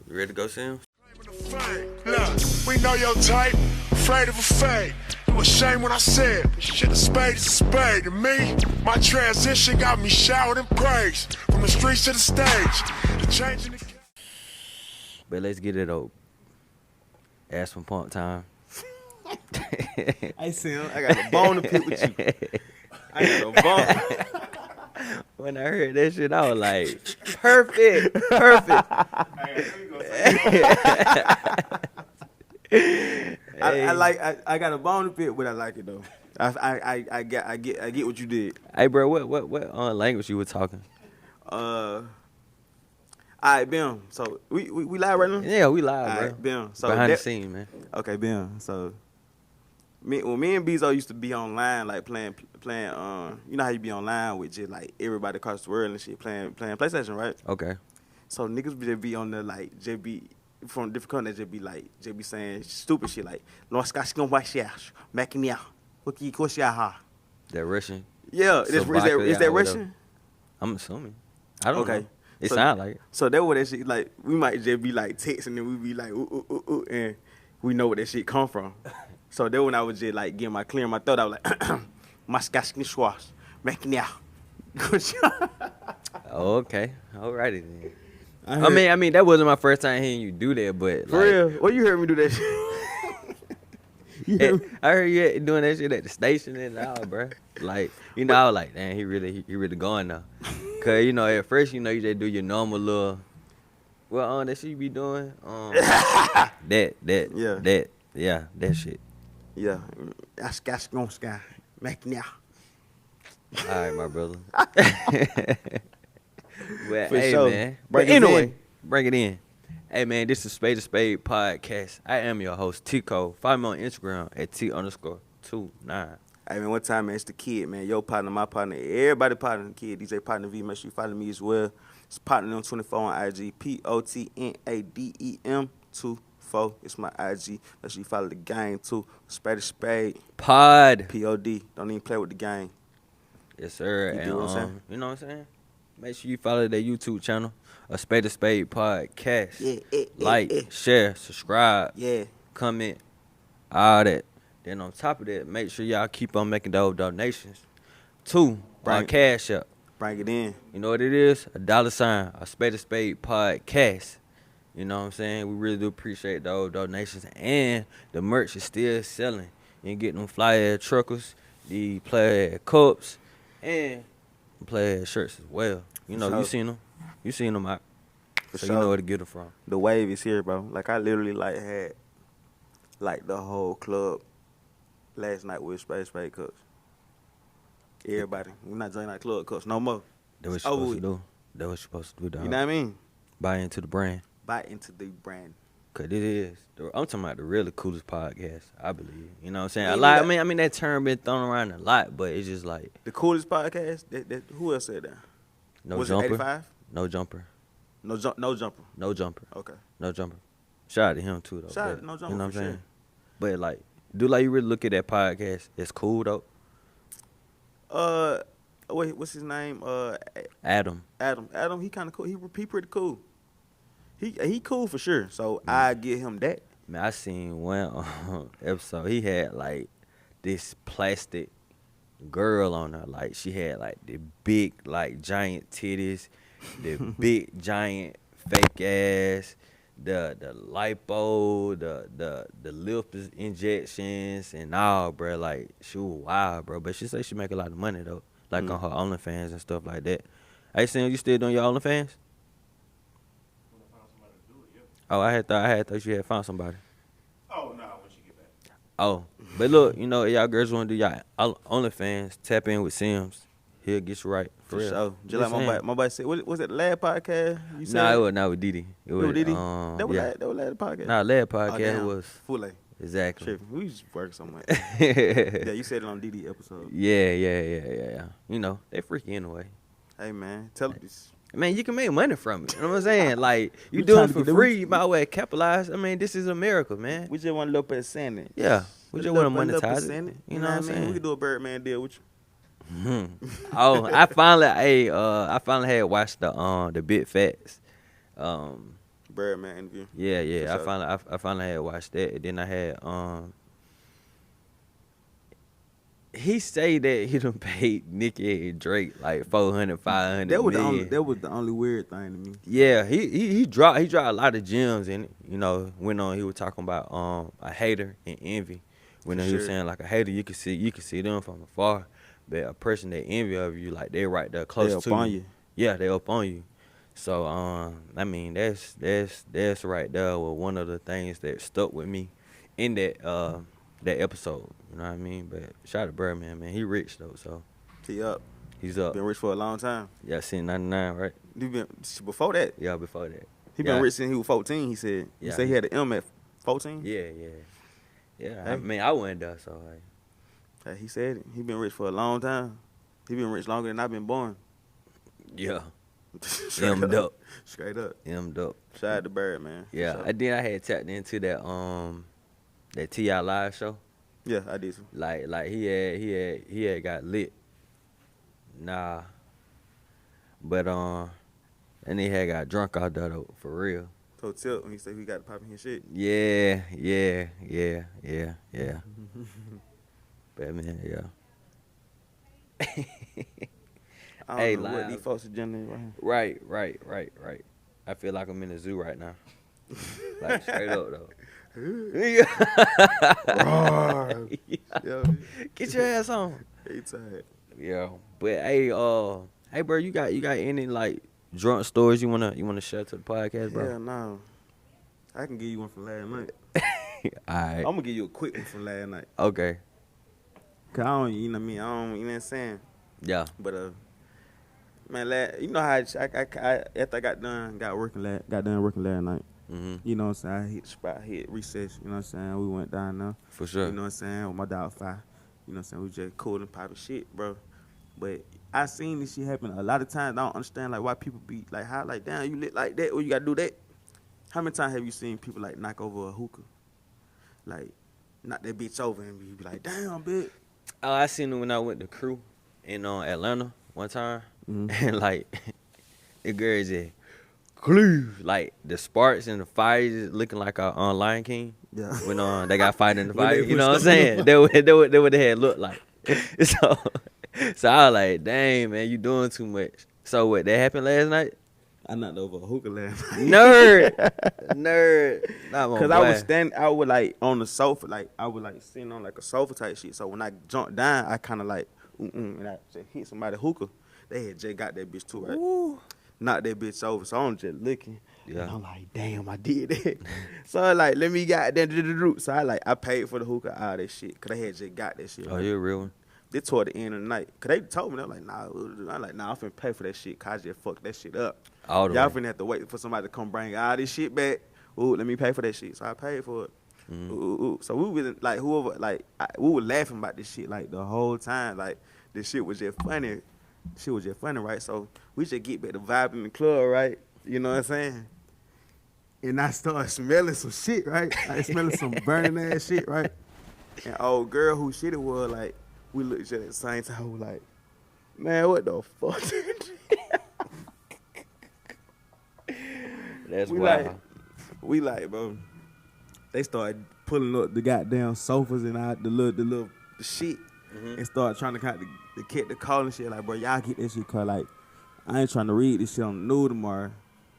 You ready to go see him? Look, we know your type, afraid of a fade. You ashamed when I said, shit, a spade is a spade. To me, my transition got me showered in praise. From the streets to the stage, the change in the... But let's get it over. Ask from pump time. I see him. I got a bone to pick with you. I got a bone. When I heard that shit, I was like, perfect. I got a bone to pick, but I like it though. I get what you did. Hey, bro, what language you were talking? All right, Bim. So we live right now? Yeah, we live, All bro. right, Bim. So behind the scene, man. Okay, Bim. So me and Bezo used to be online, like playing. You know how you be online with just like everybody across the world and shit, playing PlayStation, right? Okay. So niggas just be on there like just be from different countries, just be saying stupid shit like "Nós cascamos baixos, máquina, o que coxa." That Russian? Yeah, is that Russian? I'm assuming. I don't Okay. know. It sound like it. So that what that shit like. We might just be like texting and we be like ooh, and we know where that shit come from. So that when I was just like getting clearing my throat, I was like, "Mas cascamos, máquina, coxa." Oh, okay. Alrighty then. I mean, that wasn't my first time hearing you do that, but For real, well, you heard me do that shit. I heard you doing that shit at the station and all, bro. Like, you know, I was like, damn, he really going now. Cause you know, at first, you know, you just do your normal little, that shit you be doing, that shit. Yeah, that's sky, máquina. All right, my brother. Well, For hey, sure. man. Bring But it anyway, in. bring it in. Hey, man, this is Spade to Spade podcast. I am your host, T Col. Follow me on Instagram at T_29. Hey, man, one time, man, it's the kid, man. Your partner, my partner, everybody partner, the kid, DJ Potna V. Make sure you follow me as well. It's Potna 24 on IG, POTNADEM 24. It's my IG. Make sure you follow the gang, too. Spade to Spade. Pod. POD. Don't even play with the gang. Yes, sir. You And, do what I'm saying? you know what I'm saying? Make sure you follow their YouTube channel, a Spade to Spade podcast. Like, share, subscribe, comment, all that. Then on top of that, make sure y'all keep on making those donations to our Cash App. Bring it in. You know what it is? $, a Spade to Spade podcast. You know what I'm saying? We really do appreciate those donations. And the merch is still selling. You can get them flyer truckers, the player cups, and player shirts as well. You know, sure. You seen them out. For So sure. you know where to get them from. The wave is here, bro. Like, I literally, like, had, like, the whole club last night with Spade cups. Everybody. We're not drinking our club cups no more. That's what you're supposed to do. That's what you're supposed to do, dog. You know what I mean? Buy into the brand. Buy into the brand. Cause it is. I'm talking about the really coolest podcast, I believe. You know what I'm saying? Yeah, A lot. yeah. I mean that term been thrown around a lot, but it's just like The coolest podcast? Who else said that? no Was jumper. it 85? No jumper. No jumper. No jumper. Okay. No jumper. Shout out to him too though. Shout out but, to No Jumper You know what for I'm saying? sure. But like, do like you really look at that podcast? It's cool though. Wait, what's his name? Adam. Adam, he kind of cool. He pretty cool. He cool for sure. So I give him that. Man, I seen one episode. He had like this plastic girl on her. Like she had like the big, like giant titties, the big giant fake ass, the lipo, the lip injections and all, bro. Like she was wild, bro. But she say she make a lot of money though, like on her OnlyFans and stuff like that. Hey, Sam, you still doing your OnlyFans? Oh, I thought you had found somebody. Oh, no, when she get back. Oh, but look, you know, y'all girls want to do y'all OnlyFans, tap in with Sims. He'll get you right. For real. sure. Just like my buddy said, was it the last podcast? You said? Nah, it was not with Didi. It was Didi? yeah. That was last podcast. Nah, last podcast damn. was Full A. exactly. Tripping. We just work somewhere. yeah, Yeah, you said it on Didi episode. yeah. You know, they freaky anyway. Hey man, tell us. Man, you can make money from it. You know what I'm saying? Like, you We do it trying to for get- free, you might as well capitalize. I mean, this is America, man. We just want a little percentage. Yeah, we just want to little monetize it. percentage. You know what I'm I mean? saying? We could do a Birdman deal with you. Oh, I finally had watched the Big Fats Birdman interview. Yeah, yeah. For sure. I finally had watched that. And then I had he say that he done paid Nicki and Drake like 400, 500 That was million. the only weird thing to me. Yeah, he dropped a lot of gems in it. You know, went on. He was talking about a hater and envy. When For he was sure. saying like a hater, you can see them from afar, but a person that envy of you, like they right there close They up to on you. you. Yeah, they up on you. So I mean that's right there was one of the things that stuck with me in that episode. You know what I mean? But shout out to Birdman, man. He rich though, so He up. he's up. Been rich for a long time. Yeah, since '99, right? He been before that. Yeah, before that. He Yeah. been rich since he was 14. He said. He Yeah, said he had an M at 14. Yeah. Yeah, I Hey. mean, I wasn't there, so like, He said it. He been rich for a long time. He been rich longer than I've been born. yeah, Straight M'd up. Straight up. M'd up. Shout out to Bird, man. For Yeah, sure. and then I had tapped into that T.I. live show. Yeah, I did too. Like he had got lit. Nah, but and he had got drunk out there though, for real. So Tip, when he said we got to pop in his shit. Yeah. But man, yeah. I don't Hey, know what live. these folks agenda is right here. Right. I feel like I'm in a zoo right now. Like straight up though. Roar. Yeah, Get your ass on. he tired. Yeah, but hey, bro, you got any like drunk stories you wanna share to the podcast, bro? Hell no. I can give you one from last night. All right. I'm gonna give you a quick one from last night. Okay. Cause I don't, you know what I mean? I don't, you know what I'm saying? Yeah. But man, you know how I after I got done working last night. Mhm. You know what I'm saying? I hit the spot, hit recess. You know what I'm saying? We went down there. For sure. You know what I'm saying? With my dog Fi. You know what I'm saying? We just cool and popping shit, bro. But I seen this shit happen a lot of times. I don't understand like why people be like, how like damn you lit like that or you gotta do that. How many times have you seen people like knock over a hookah? Like knock that bitch over and you be like, damn bitch. Oh, I seen it when I went to crew in Atlanta one time, Mhm. and like the girl just cleave like the sparks and the fire just looking like a Lion King. Yeah. When they got fight in the When fire, they you know what I'm pushed up in saying? They what they had looked like. So I was like, dang man, you doing too much. So what? That happened last night? I knocked over a hookah last night. Nerd. Not my Cause boy. I was like on the sofa, like I was like sitting on like a sofa type shit. So when I jumped down, I kind of like, and I just hit somebody hookah. They had just got that bitch too, right? Ooh. Knocked that bitch over. So I'm just looking. Yeah. And I'm like, damn, I did that. So I like, let me get that. So I paid for the hookah, all that shit. Cause they had just got that shit. Oh, right? you a real one? They toward the end of the night. Cause they told me, they were like, nah. I'm like, nah, I'm finna pay for that shit. Cause I just fucked that shit up. All the Y'all way. finna have to wait for somebody to come bring all this shit back. Ooh, let me pay for that shit. So I paid for it. Mhm. Ooh. So we was like, whoever, like, we were laughing about this shit like the whole time. Like, this shit was just funny. Shit was just funny, right? So we just get back to vibe in the club, right? You know what I'm saying? And I started smelling some shit, right? I smelling some burning ass shit, right? And old girl who shit it was, like, we looked at it at the same time. We like, man, what the fuck? That's we wild. like, bro. They started pulling up the goddamn sofas and out the little shit, Mhm. and started trying to kind of the call and shit. Like, bro, y'all get that shit, cause like I ain't trying to read this shit on the news tomorrow.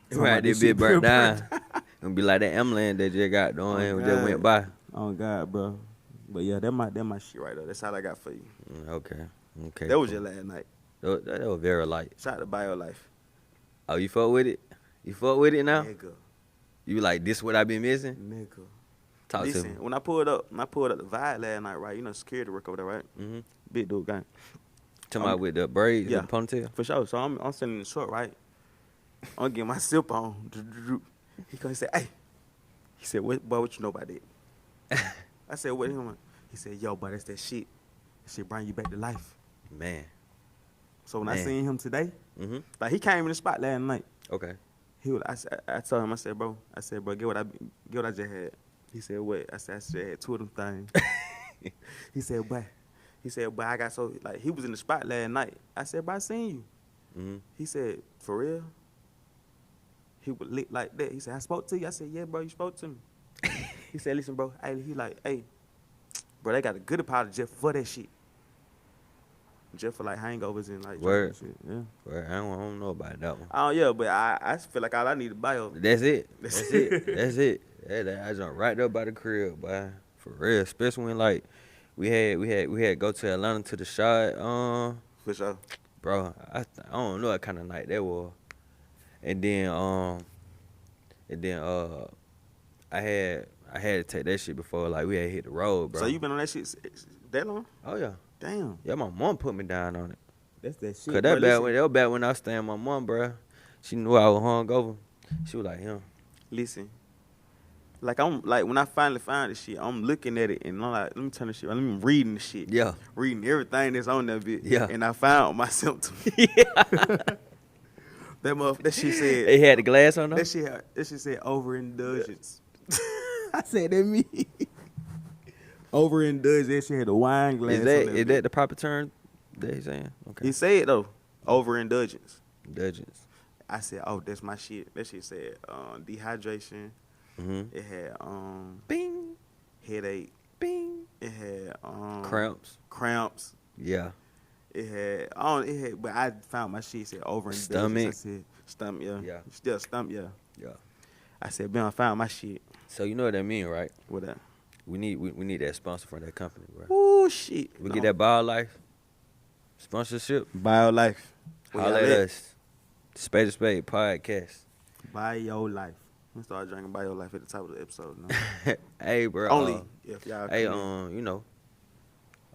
Talking Right, about this this bit shit burnt being down. Gonna be like that ambulance that just got doing and just went by. Oh God, bro. But yeah, that my shit right there. That's all I got for you. Okay. That was cool. your last night. That was very light. Shout out to Bio Life. Oh, you fuck with it? You fuck with it now? Nigga. You like this? What I been missing? Nigga. Talk Listen, to me. when I pulled up the Vibe last night, right? You know, security work over there, right? Mhm. Big dude gang. Talking about with the braids, Yeah. the ponytail. For sure. So I'm sitting in the short, right? I'm getting my sip on. He come and say, hey. He said, what you know about that? I said, what? He said, yo, but that's that shit. That shit bring you back to life. Man. So when I Man. seen him today, Mhm. like he came in the spot last night. Okay. I told him, I said, bro, get what I just had. He said, what? I said, I just had two of them things. He said, but I got so, like, he was in the spot last night. I said, but I seen you. Mhm. He said, for real? he would lick like that. He said, I spoke to you. I said, yeah, bro, you spoke to me. He said, listen, bro. He like, hey, bro, they got a good apology for that shit. Just for like hangovers and like Word. shit. Yeah. Word. I don't know about that one. Oh yeah, but I feel like all I need to buy her. That's it. That's it. That's it. I jumped right there by the crib, boy. For real. Especially when like we had go to Atlanta to the shot. For sure. Bro, I don't know what kind of night that was. And then I had to take that shit before like we had hit the road, bro. So you been on that shit that long? Oh yeah. Damn. Yeah, my mom put me down on it. That's that shit. Cause that was bad when I was staying with my mom, bro. She knew I was hungover. She was like, Listen. Like I'm like when I finally find this shit, I'm looking at it and I'm like, let me turn this shit on. Let me reading the shit. Yeah. Reading everything that's on that bit. Yeah. And I found my symptoms. That shit said They had the glass on them? that shit said overindulgence. I said that me. Overindulgence. That shit had a wine glass. Is that the proper term that he's saying? Okay. He said though, overindulgence. Indulgence. I said, oh, that's my shit. That shit said dehydration. Mm-hmm. It had Bing. headache. Bing. It had Cramps. Yeah. It had but I found my shit said overindulgence. Stomach. I said stomach, yeah. Yeah. Still stomach, yeah. Yeah. I said, Ben, I found my shit. So you know what that mean, right? What that? We need that sponsor from that company, bro. Oh shit. We get that BioLife sponsorship. BioLife. Holla at us. Spade to Spade podcast. BioLife. I'm gonna start drinking BioLife at the top of the episode. No? Hey, bro. Only if y'all. Hey, can. you know,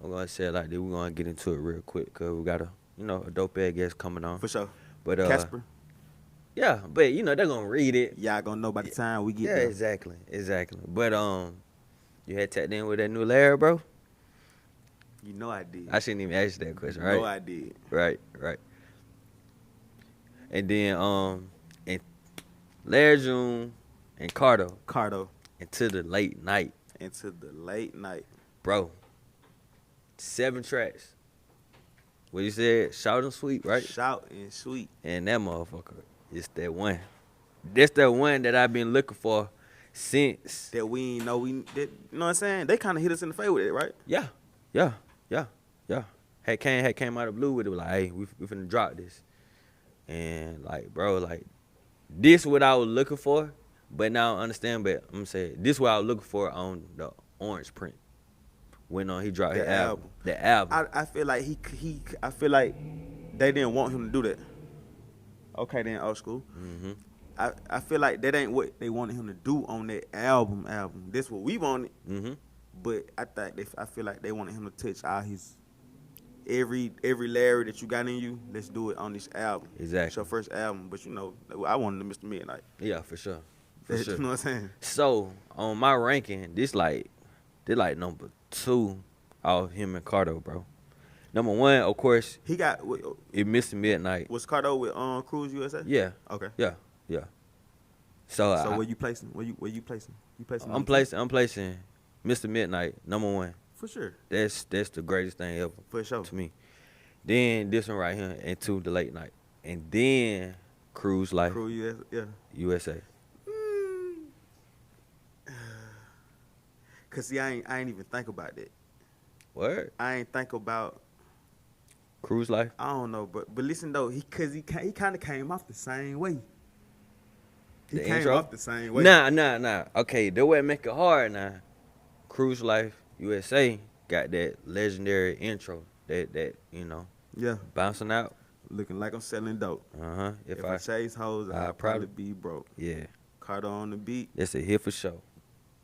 I'm gonna say it like this. We're gonna get into it real quick because we got a dope ass guest coming on. For sure. But Casper. Yeah, but they're gonna read it. Y'all gonna know by the time we get Yeah, there. exactly. But you had tapped in with that new Larry, bro. You know I did. I shouldn't even ask you that question, right? No, I did. Right. And then and Larry June and Cardo. into the late night, Into the late night. bro. 7 tracks. What you said? Shout and sweet, right? Shout and sweet. And that motherfucker is that one. That's that one that I've been looking for since. That we ain't know you know what I'm saying? They kind of hit us in the face with it, right? Yeah. Had came out of the blue with it. Like, hey, we finna drop this. And like, bro, like, this what I was looking for. But now I understand. But I'm saying this what I was looking for on the orange print. When he dropped his album. The album. I feel like I feel like they didn't want him to do that. Okay, then old school. Mm-hmm. I feel like that ain't what they wanted him to do on that album. That's what we wanted. Mm-hmm. But I feel like they wanted him to touch all his every Larry that you got in you. Let's do it on this album. Exactly. It's your first album, but you know I wanted to Mr. Midnight. Yeah, for sure. You know what I'm saying? So on my ranking, this like number 2 off him and Cardo, bro. Number 1, of course, He got it Mr. Midnight. was Cardo with Cruise USA? Yeah. Okay. Yeah. So where you placing? Where you placing? You placing? I'm placing Mr. Midnight number 1. For sure. That's the greatest thing ever For sure. to me. Then this one right here, and 2, the late night, and then Cruise Life Cruise USA. Yeah. USA. Cause see, I ain't even think about that. Word. I ain't think about. Cruise Life. I don't know, but listen though, he kind of came off the same way. He The came intro? off the same way. Nah. Okay, the way make it hard now. Cruise Life USA got that legendary intro that Yeah. bouncing out. Looking like I'm selling dope. If I I chase hoes, I'd probably be broke. yeah, Carter on the beat. that's a hit for sure.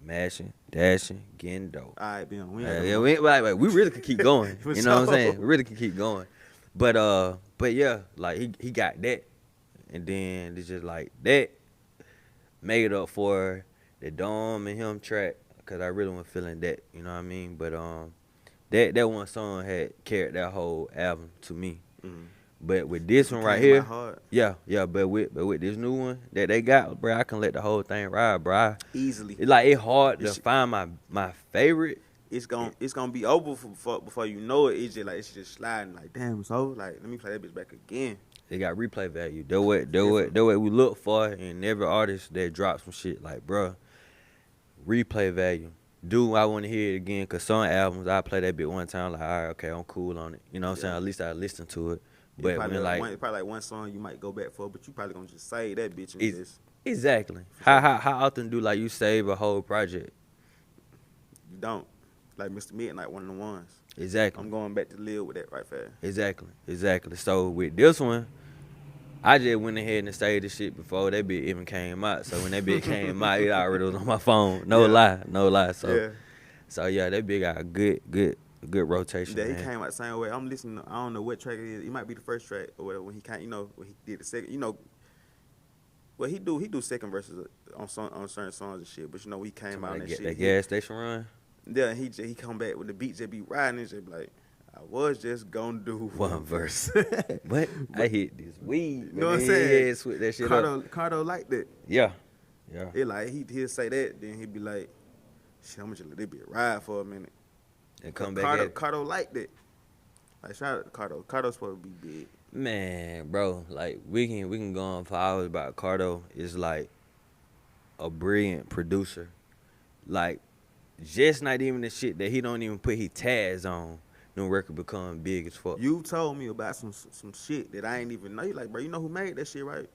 Mashing, dashing, getting dope. All right, Ben. We We really could keep going. For You know what I'm sure. saying? We really could keep going. But yeah, like he got that, and then it's just like that made up for the Dom and him track, cause I really wasn't feeling that. You know what I mean? But that one song had carried that whole album to me. Mhm. But with this one right Came here, out hard. yeah. But with this new one that they got, bro, I can let the whole thing ride, bro. Easily. It's hard to It's- find my favorite. It's gonna be over before you know it. It's just sliding like damn. So like let me play that bitch back again. It got replay value. That what we look for in every artist that drops some shit. Like, bruh, replay value. Do I want to hear it again? Cause some albums I play that bit one time, like, all right, okay, I'm cool on it. You know what I'm saying? At least I listen to it. But probably when probably like one song you might go back for, but you probably gonna just save that bitch and just exactly. Sure. How often do like you save a whole project? you don't. Like Mr. Midnight, one of the ones. Exactly. I'm going back to live with that right fast. Exactly. So with this one, I just went ahead and saved the shit before that bit even came out. So when that bit came out, it already was on my phone. No lie. So yeah, that bit got a good rotation. Yeah, man. he came out the same way. I'm listening. I don't know what track it is. It might be the first track or whatever. When he came, when he did the second, well, he do second verses on certain songs and shit. But when he came out and that shit, that gas station run. Yeah, he come back with the beat, just be riding and just be like, I was just gonna do One verse. But I hit this weed. You know what I'm saying? Yeah, switch that shit up. Cardo like that. Yeah. It like he'll say that, then he'd be like, shit, I'm gonna let it be a ride for a minute. And come back at it. Cardo like that. Like shout out to Cardo. Cardo's supposed to be big. Man, bro, like we can go on for hours about Cardo. Is like a brilliant producer. Like just not even the shit that he don't even put his tags on. No record become big as fuck. You told me about some shit that I ain't even know. You like, bro, you know who made that shit, right?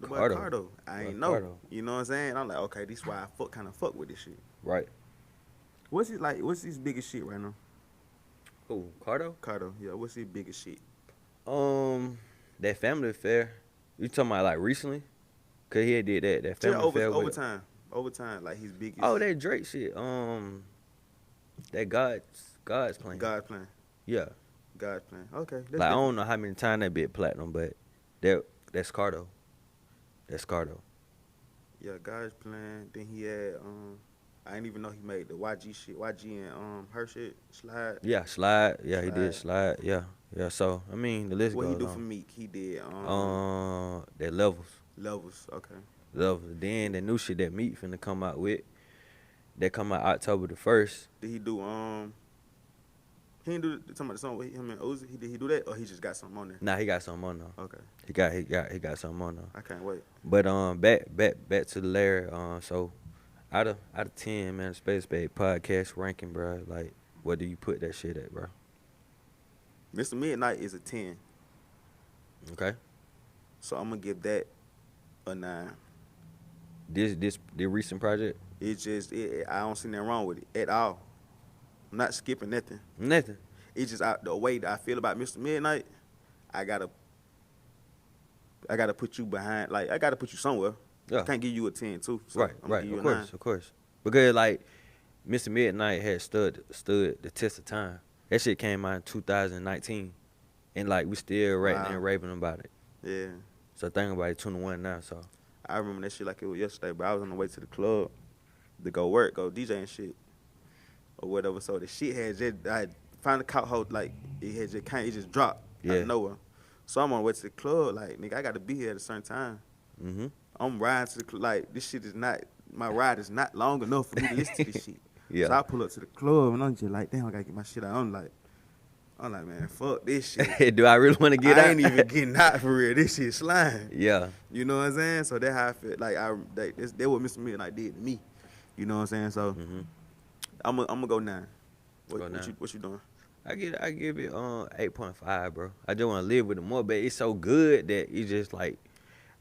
The boy Cardo. I ain't know. Cardo. You know what I'm saying? I'm like, okay, this why I kind of fuck with this shit. Right. What's his biggest shit right now? Who? Cardo? Cardo, yeah. What's his biggest shit? That Family Affair. You talking about like recently? Cause he had did that Family Affair over time, like his biggest. Oh, that Drake shit. That God's Plan. God's Plan. Yeah. God's Plan. Okay. Like I don't know how many times that bit platinum, but that's Cardo. That's Cardo. Yeah, God's Plan. Then he had I didn't even know he made the YG shit. YG and her shit, Slide. Yeah, Slide. Yeah, he did Slide. Yeah. So I mean the list what goes he do on. for Meek? He did that Levels. Levels. Okay. Levels. Then the new shit that Meek finna come out with. That come out October the 1st. Did he do he didn't do talking about the song with him and Uzi? Did he do that or he just got something on there? Nah, he got something on there. Okay. He got something on there. I can't wait. But back to the Larry. So out of 10, man, Spade podcast ranking, bro. Like, what do you put that shit at, bro? Mr. Midnight is a 10. Okay. So I'm gonna give that a 9. The recent project? It's just I don't see nothing wrong with it at all. I'm not skipping nothing. Nothing. It's just the way that I feel about Mr. Midnight. I gotta put you behind. Like I gotta put you somewhere. Yeah. I can't give you a 10 too. So Right. I'm gonna give you Of course. Because like Mr. Midnight had stood the test of time. That shit came out in 2019, and like we still ranting and raving about it. Yeah. So think about it, 21 now. So I remember that shit like it was yesterday, but I was on the way to the club to go work, go DJ and shit, or whatever. So the shit had just, I finally caught hold, like, it just dropped out of nowhere. So I'm on the way to the club, like, nigga, I got to be here at a certain time. Mm-hmm. I'm riding to the club, like, this shit is not, my ride is not long enough for me to listen to this shit. Yeah. So I pull up to the club, and I'm just like, damn, I got to get my shit out. I'm like, man, fuck this shit. Do I really want to get out? I ain't even getting out for real. This shit slime. Yeah. You know what I'm saying? So that's how I feel. Like that's what Mr. Midnight did to me. You know what I'm saying? So I'm gonna go 9. What you doing? I give it 8.5, bro. I just want to live with it more, but it's so good that it's just like,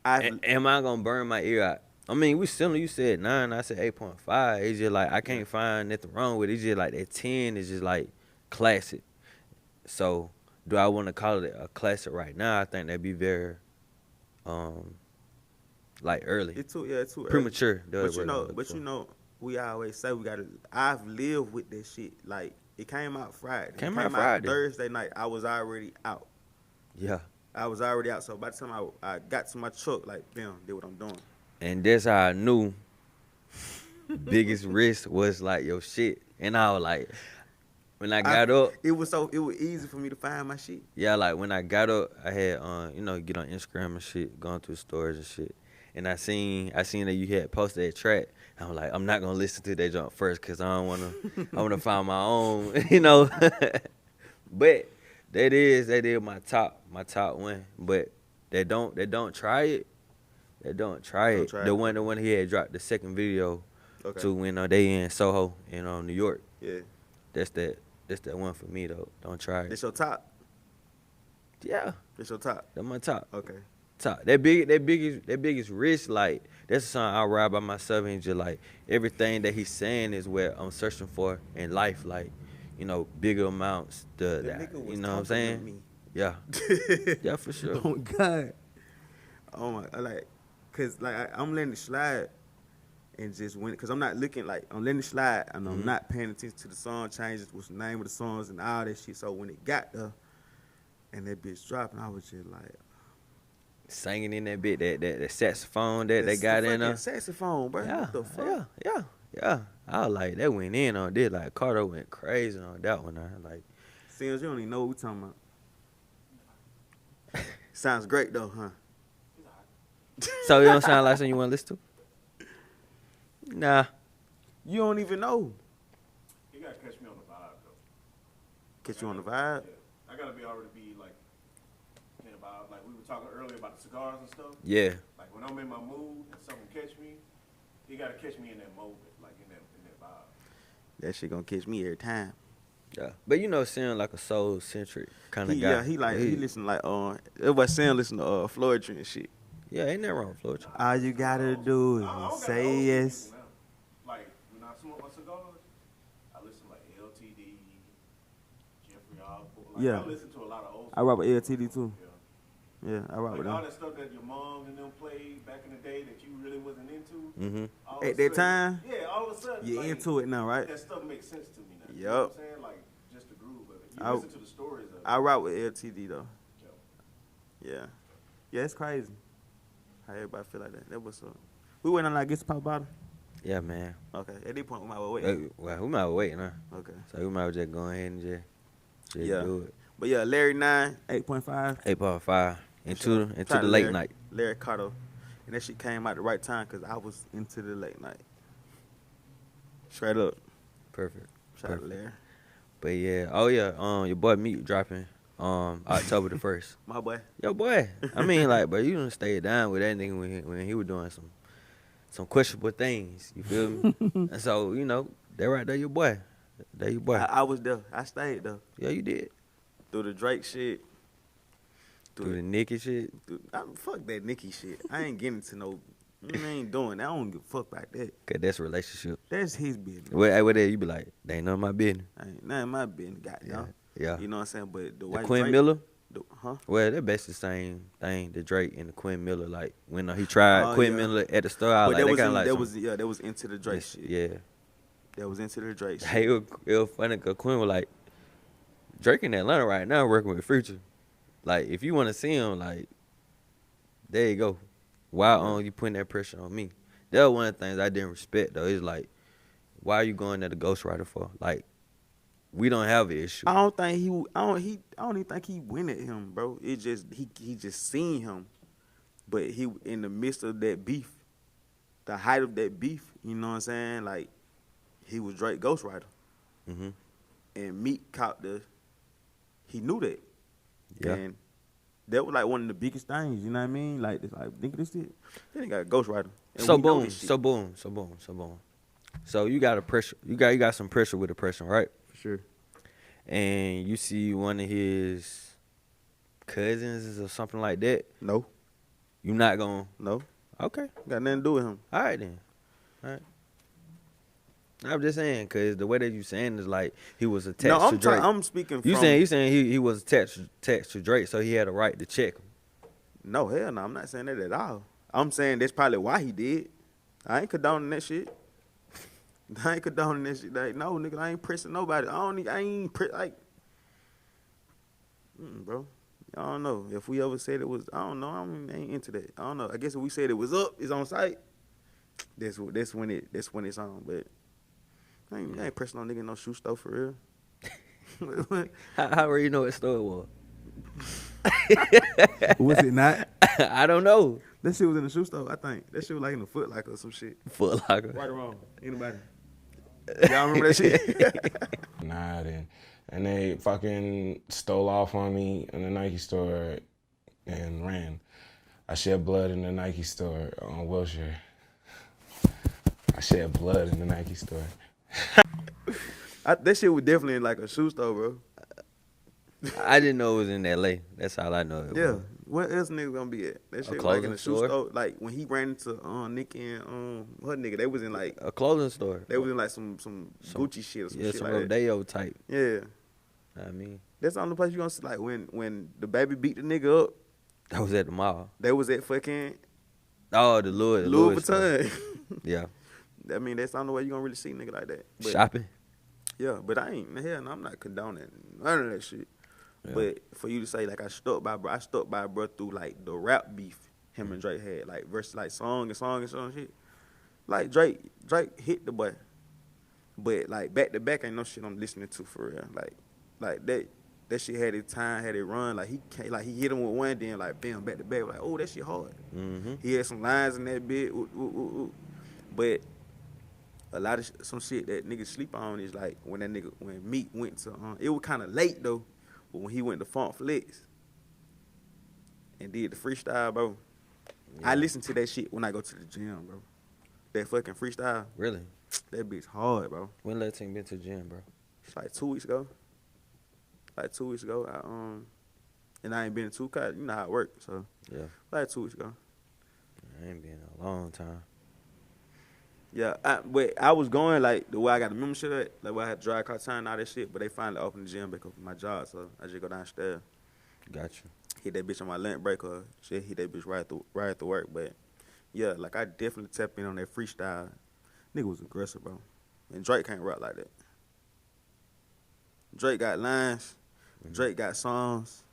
am I gonna burn my ear out? I mean, we similar. You said 9, I said 8.5. It's just like I can't find nothing wrong with it. It's just like that 10 is just like classic. So do I want to call it a classic right now? I think that'd be very, like early. It's too early. Premature. But you know, we always say we gotta. I've lived with this shit. Like it came out Friday. Came out Friday. Thursday night. I was already out. Yeah. I was already out. So by the time I got to my truck, like, bam, did what I'm doing. And that's how I knew biggest risk was like your shit. And I was like, when I got up, it was easy for me to find my shit. Yeah, like when I got up, I had get on Instagram and shit, going through stories and shit. And I seen that you had posted that track. I'm like, I'm not gonna listen to that jump first because I wanna find my own, But That is my top one. But they don't try it. They don't try it. The one he had dropped the second video to when they in Soho in New York. Yeah. That's that one for me though. Don't try it. This your top? Yeah. This your top? That's my top. Okay. Top. That biggest risk, like that's a song I ride by myself and just like everything that he's saying is what I'm searching for in life, like, bigger amounts. You know what I'm saying? Me. Yeah. Yeah, for sure. Oh God. Oh my, cause I'm letting it slide, and just cause I'm not looking I'm letting it slide, and I'm not paying attention to the song changes, what's the name of the songs and all that shit. So when it got there, and that bitch dropping, I was just like singing in that bit, that saxophone that they got in there. Saxophone, bro. Yeah, what the fuck? yeah. I was like, that went in on this. Like Carter went crazy on that one. Like, Sims, you don't even know what we talking about. Sounds great though, huh? So you don't sound like something you want to listen to? Nah. You don't even know. You gotta catch me on the vibe though. Catch you on the vibe? Yeah. I gotta already be like in the vibe. Like we were talking earlier about the cigars and stuff. Yeah. Like when I'm in my mood and something catch me, you gotta catch me in that moment, like in that vibe. That shit gonna catch me every time. Yeah. But sound like a soul centric kind of guy. Yeah, he listen everybody Sam listen to Floyd and shit. Yeah, ain't nothing wrong with Floyd. All you gotta do is say yes. Like when I smoke my cigars, I listen to like LTD, Jeffrey Osborne. Yeah. I listen to a lot of old. I rock with LTD too. Yeah, I rock with all them. that stuff that your moms and them played back in the day that you really wasn't into. Mm-hmm. At that time? Yeah, all of a sudden. You're into it now, right? That stuff makes sense to me now. Yup. You know what I'm saying? Like, just the groove of it. You listen to the stories of it. I rock with LTD though. Yo. Yeah. Yeah, it's crazy how everybody feel like that. That was up. We went on like Get Pop Bottle? Yeah, man. Okay. At this point, we might well wait. Well, we might wait, huh? Okay. So we might just go ahead and just do it. But yeah, Larry 9, 8.5. 8.5 into the late night. Larry Carter. And that shit came out the right time because I was into the late night. Straight up. Perfect. Shout out to Larry. But yeah, your boy Meat dropping October the 1st. My boy. Yo, boy. I mean, like, but you done stayed down with that nigga when he was doing some questionable things. You feel me? And so, that right there, your boy. There your boy. I was there. I stayed though. Yeah, you did. Through the Drake shit. Through the Nicki shit. Fuck that Nicki shit. I ain't getting to no. I ain't doing that. I don't give a fuck about that. Cause that's a relationship. That's his business. What there you be like, they ain't none of my business. Ain't none of my business, goddamn. Yeah. You know what I'm saying? But the white Quinn Drake, Miller. Huh? Well, they're basically the same thing. The Drake and the Quinn Miller, like when he tried Quinn Miller at the store, But that was into the Drake shit. Yeah. That was into the Drake shit. Hey, it was funny because Quinn was like, Drake in Atlanta right now working with Future. Like, if you want to see him, like, there you go. Why you putting that pressure on me? That was one of the things I didn't respect, though. It's like, why are you going there to ghostwriter for? Like, we don't have an issue. I don't even think he went at him, bro. It just he just seen him, but he in the midst of that beef, the height of that beef. You know what I'm saying? Like, he was Drake ghostwriter, and Meek caught he knew that, and that was like one of the biggest things. You know what I mean? Like, think of this shit. Then he got a ghostwriter. So boom. So you got pressure. You got some pressure with depression, right? Sure. And you see one of his cousins or something like that. No. You not gonna? No. Okay. Got nothing to do with him. All right then. All right. I'm just saying, cause the way that you saying is like he was attached to Drake. I'm speaking. You saying he was attached to Drake, so he had a right to check him. No, hell no. I'm not saying that at all. I'm saying that's probably why he did. I ain't condoning that shit. Like, no, nigga, I ain't pressing nobody. Bro. I don't know. If we ever said it was, I don't know. I ain't into that. I don't know. I guess if we said it was up, it's on site. That's when it's on. But I ain't pressing no nigga in no shoe store for real. How you know what store it was? Was it not? I don't know. That shit was in the shoe store, I think. That shit was like in the Foot Locker or some shit. Foot Locker. Right or wrong? Anybody? Y'all remember that shit? Nah, and they fucking stole off on me in the Nike store and ran. I shed blood in the Nike store on Wilshire. I shed blood in the Nike store. That shit was definitely in like a shoe store, bro. I didn't know it was in L.A. That's all I know. It Yeah. was. Where else nigga gonna be at? That shit like in clothing a shoe store? store. Like when he ran into Nikki and her nigga, they was in like A clothing store. they was in like some Gucci shit or some Yeah, shit some like that. Rodeo type. Yeah. I mean, That's the only place you gonna see like when the baby beat the nigga up, that was at the mall. they was at fucking Oh, the Louis store. Vuitton. Yeah. I mean, that's the only way you gonna really see nigga like that. But, Shopping. yeah, but I ain't hell no, I'm not condoning none of that shit. Yeah. But for you to say like I stuck by bro through like the rap beef him and Drake had, like versus like song and shit. Like Drake hit the boy. But like back to back ain't no shit I'm listening to for real. Like that shit had its time, had it run. Like he hit him with one, then like bam, back to back. Like, oh, that shit hard. Mm-hmm. He had some lines in that bit. But a lot of some shit that niggas sleep on is like when Meek went to it was kind of late though, but when he went to Funk Flex and did the freestyle, bro. Yeah. I listen to that shit when I go to the gym, bro. That fucking freestyle, Really? that bitch hard, bro. When last time you been to the gym, bro? It's like 2 weeks ago. And I ain't been in 2 weeks. You know how it works, so Yeah. like 2 weeks ago. I ain't been in a long time. Yeah, but I was going like the way I got the membership at, like where I had to drive car time and all that shit, but they finally opened the gym back up in my job, so I just go downstairs, Got you. hit that bitch on my lunch break or shit, hit that bitch right after work. But yeah, like I definitely tapped in on that freestyle. Nigga was aggressive, bro. And Drake can't rap like that. Drake got lines, Drake got songs,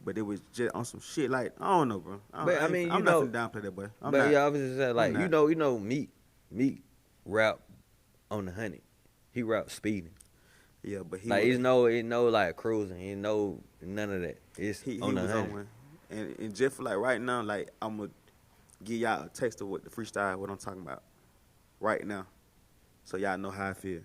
but it was just on some shit like I don't know, bro. But, I mean, I'm you not know- finna downplay that boy. But yeah, I was just saying, like, I'm you not. know, Meek rap on the 100. He rap speeding. Yeah, but he Like, was, it's no like cruising. He know none of that. It's he on the was 100. on one. And just for like right now, like I'm gonna give y'all a taste of what the freestyle, what I'm talking about right now, so y'all know how I feel.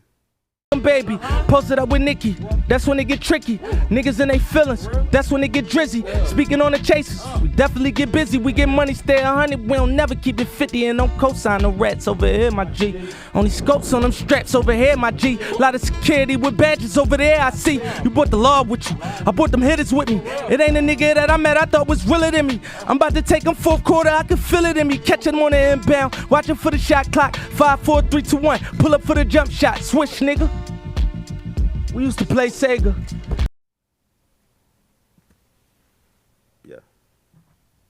Baby, posted up with Nikki, that's when it get tricky. Niggas in they feelings, that's when it get drizzy. Speaking on the chases, we definitely get busy. We get money, stay 100, we don't never keep it 50. And don't cosign no rats over here, my G. Only scopes on them straps over here, my G. Lot of security with badges over there, I see. You brought the law with you, I brought them hitters with me. It ain't a nigga that I met, I thought was realer than me. I'm about to take him fourth quarter, I can feel it in me. Catch him on the inbound, watching for the shot clock. 5, 4, 3, 2, 1, pull up for the jump shot. Swish, nigga. We used to play Sega. Yeah.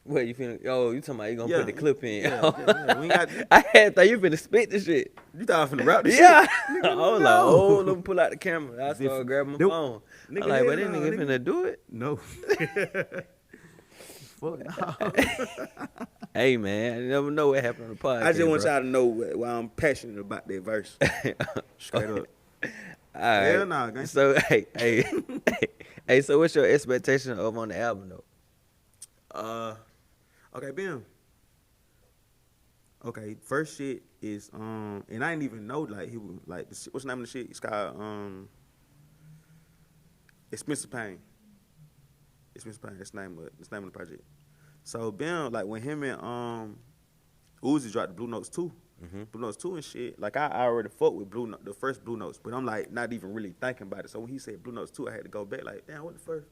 What, you finna, you talking about you gonna Yeah. put the clip in? Yeah. We ain't got. I thought you finna spit the shit. You thought I was finna rap this Yeah. shit? I was like, oh, let me pull out the camera. I started grabbing my Nope. phone. Nigga, I'm like, but hell this no, nigga finna do it? No. Fuck no. Hey, man, you never know what happened on the podcast. I just want bro. y'all to know why I'm passionate about that verse. Straight up. All right. Hell nah, gang. So, hey, so what's your expectation of on the album, though? Okay, bam. Okay, first shit is and I didn't even know like he was like what's the name of the shit? It's called Expensive Pain. Expensive Pain. That's the name of the project. So bam, like when him and Uzi dropped the Blue Notes 2. Blue Notes 2 and shit. Like I already fucked with the first Blue Notes, but I'm like not even really thinking about it. So when he said Blue Notes 2, I had to go back like, damn, what the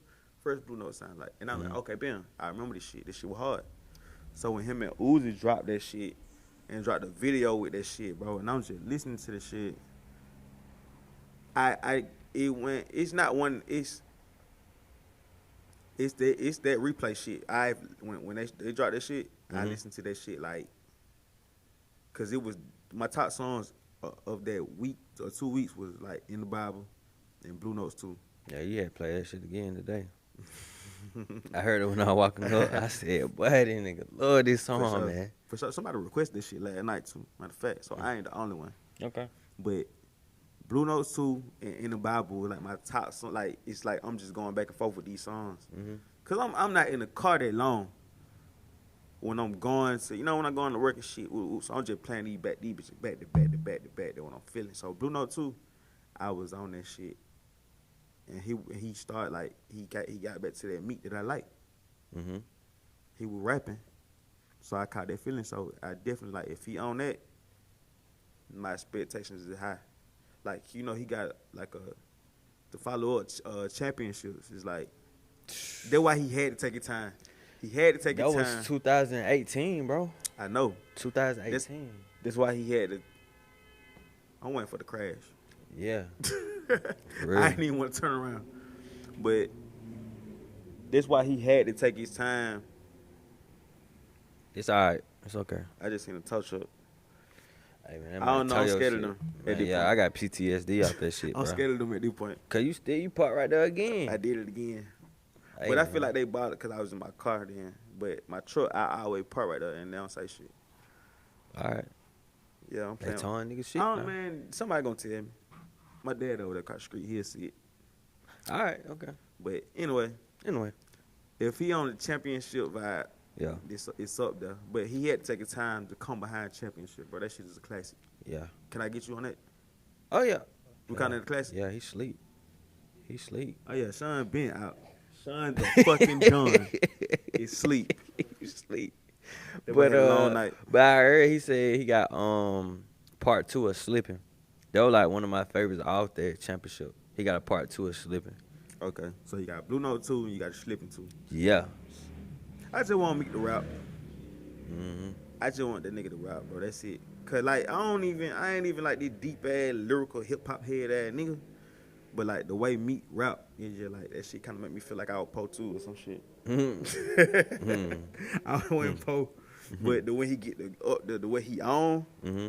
first Blue Notes sound like? And I'm like, okay, bam, I remember this shit. This shit was hard. So when him and Uzi dropped that shit and dropped the video with that shit, bro, and I'm just listening to the shit, it's not one, it's that replay shit. When they dropped that shit, I listened to that shit like, cause it was my top songs of that week or 2 weeks was like In the Bible and Blue Notes 2. Yeah, you had to play that shit again today. I heard it when I was walking up. I said, boy, this nigga love this song, man. For sure, somebody requested this shit last night too. Matter of fact, so I ain't the only one. Okay. But Blue Notes 2 and In the Bible was like my top song. Like it's like I'm just going back and forth with these songs. Cause I'm not in the car that long. When I'm going to, when I'm going to work and shit, so I'm just playing these bitches back to back. That when I'm feeling. So Blue Note 2, I was on that shit and he started like he got back to that meat that I like. Mm-hmm. He was rapping, so I caught that feeling. So I definitely like if he on that, my expectations is high. Like he got like the follow up championships. It's like that's why he had to take his time. He had to take his time. That was 2018, bro. I know. 2018. That's why he had to. I'm waiting for the crash. Yeah. I didn't even want to turn around. But that's why he had to take his time. It's all right. It's okay. I just seen a touch up. Hey, man, I don't know. I'm scared of shit. them. Man, yeah, I got PTSD off that shit, bro. I'm scared of them at this point. Cause you parked right there again. I did it again. Hey, But I man. feel like they bought it because I was in my car then. But my truck, I always park right there and they don't say shit. All right. Yeah, I'm They playing. towing nigga shit. Oh now. man, somebody gonna tell me. My dad over there across the street, he'll see it. All right. Okay. But anyway, if he on the championship vibe, Yeah. it's up there. But he had to take his time to come behind championship, bro. That shit is a classic. Yeah. Can I get you on that? Oh yeah. We kind of the classic? Yeah. He sleep. He sleep. Oh yeah, Sean been out. Sean the fucking done. He sleep. He sleep. That boy had a long night. But I heard he said he got part 2 of Slipping. That was like one of my favorites off that championship. He got a part 2 of Slipping. Okay, so you got Blue Note 2 and you got Slipping 2. Yeah. I just want Meek to rap. Mm-hmm. I just want that nigga to rap, bro. That's it. Cause like I ain't even like this deep ass lyrical hip hop head ass nigga. But like the way Meek rap, it's just like that shit kind of make me feel like I was Po 2 or some shit. Mm-hmm. I wasn't Po, but the way he get the way he on, Mm-hmm.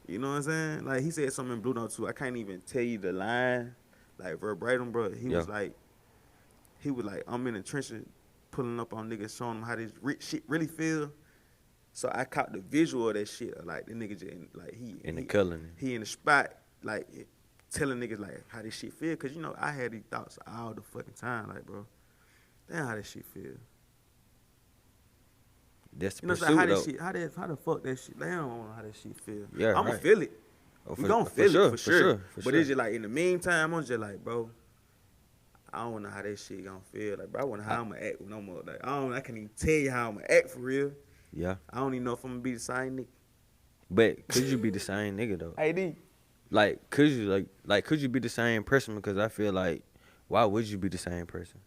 you know what I'm saying? Like he said something in Blue Note 2. I can't even tell you the line, like verbatim, bro. He was like, I'm in the trenches, pulling up on niggas, showing them how this shit really feel. So I caught the visual of that shit. Like the nigga just like he in the spot, like telling niggas like how this shit feel. Cause I had these thoughts all the fucking time. Like, bro, damn how this shit feel. That's the Like pursuit, how though. this shit, how the fuck that shit. Like, I don't know how that shit feel. Yeah, I'ma right. feel it. Oh, We gon' feel it for sure. For But sure. it's just like in the meantime, I'm just like, bro, I don't know how that shit gonna feel. Like, bro, I wonder how I'ma act when I'm up. Like, I can't even tell you how I'ma act for real. Yeah. I don't even know if I'm gonna be the same nigga. But could you be the same nigga though? AD. Like, could you like could you be the same person? Because I feel like, why would you be the same person?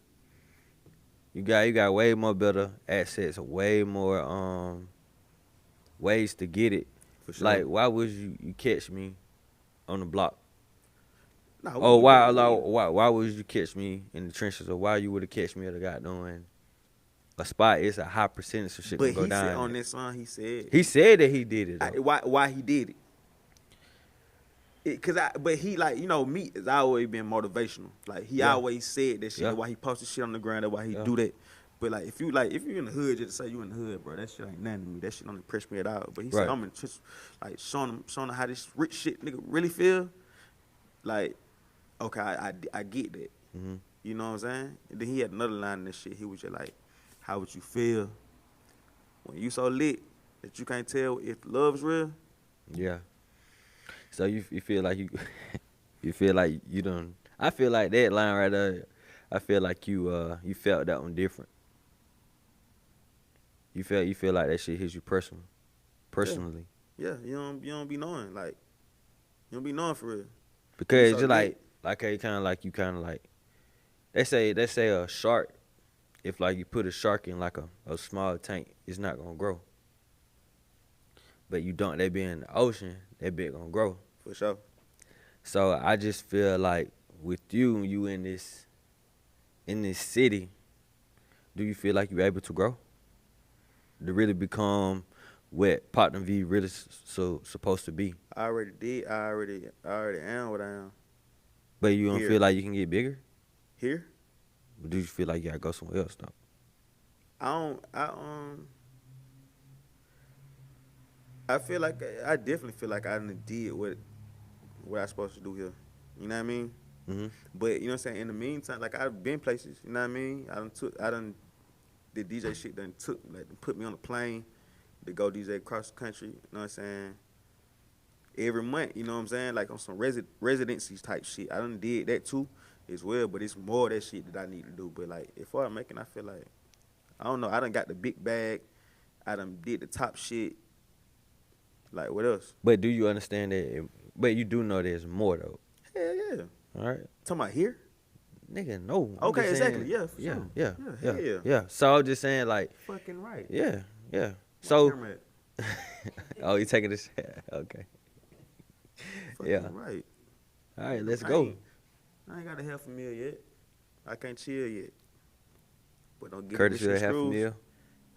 You got way more better assets, way more ways to get it. For sure. Like, why would you catch me on the block? Nah, Oh, why would you catch me in the trenches? Or why you would have catch me at a goddamn a spot? It's a high percentage of shit But to go he down. said on this song, he said that he did it. Though. why he did it. But he like Meek has always been motivational. Like he always said that shit. Yeah. That's why he posted shit on the ground. That's why he do that. But like if you in the hood, just to say you in the hood, bro, that shit ain't nothing to me. That shit don't impress me at all. But he said I'm in just like showing them how this rich shit nigga really feel. Like, okay, I get that. Mm-hmm. You know what I'm saying? And then he had another line in this shit. He was just like, how would you feel when you so lit that you can't tell if love's real? Yeah. So you feel like you feel like you done. I feel like that line right there. I feel like you felt that one different. You feel like that shit hits you personally. Yeah, you don't be knowing, like, you don't be knowing for real. Because So just like you kind of like they say a shark, if like you put a shark in like a small tank, it's not gonna grow. But you dunk that bit in the ocean, that bit gonna grow. For sure. So I just feel like with you in this city, do you feel like you're able to grow? To really become what Potna V really supposed to be? I already did. I already am what I am. But you don't Here. feel like you can get bigger? Here? Or do you feel like you gotta go somewhere else though? I feel like I definitely feel like I done did what I supposed to do here. You know what I mean? Mm-hmm. But you know what I'm saying? In the meantime, like I've been places. You know what I mean? I done the DJ shit put me on a plane to go DJ across the country. You know what I'm saying? Every month, you know what I'm saying? Like on some residencies type shit. I done did that too. as well, but it's more of that shit that I need to do. But like, if I'm making, I feel like, I don't know, I done got the big bag, I done did the top shit. Like, what else? But do you understand that? But you do know there's more though. Hell yeah. All right, Talking about here? nigga, no. I'm Okay, just saying- exactly. Yeah, for yeah, sure. yeah, Yeah, yeah, hell. yeah. So I'm just saying, like, Fucking right. yeah. Where So, camera at? oh, you taking this? Okay. Fucking Yeah. right. All right, let's I go. ain't got a $500,000 yet. I can't chill yet. But don't get Courtesy this of shit half a screws. meal.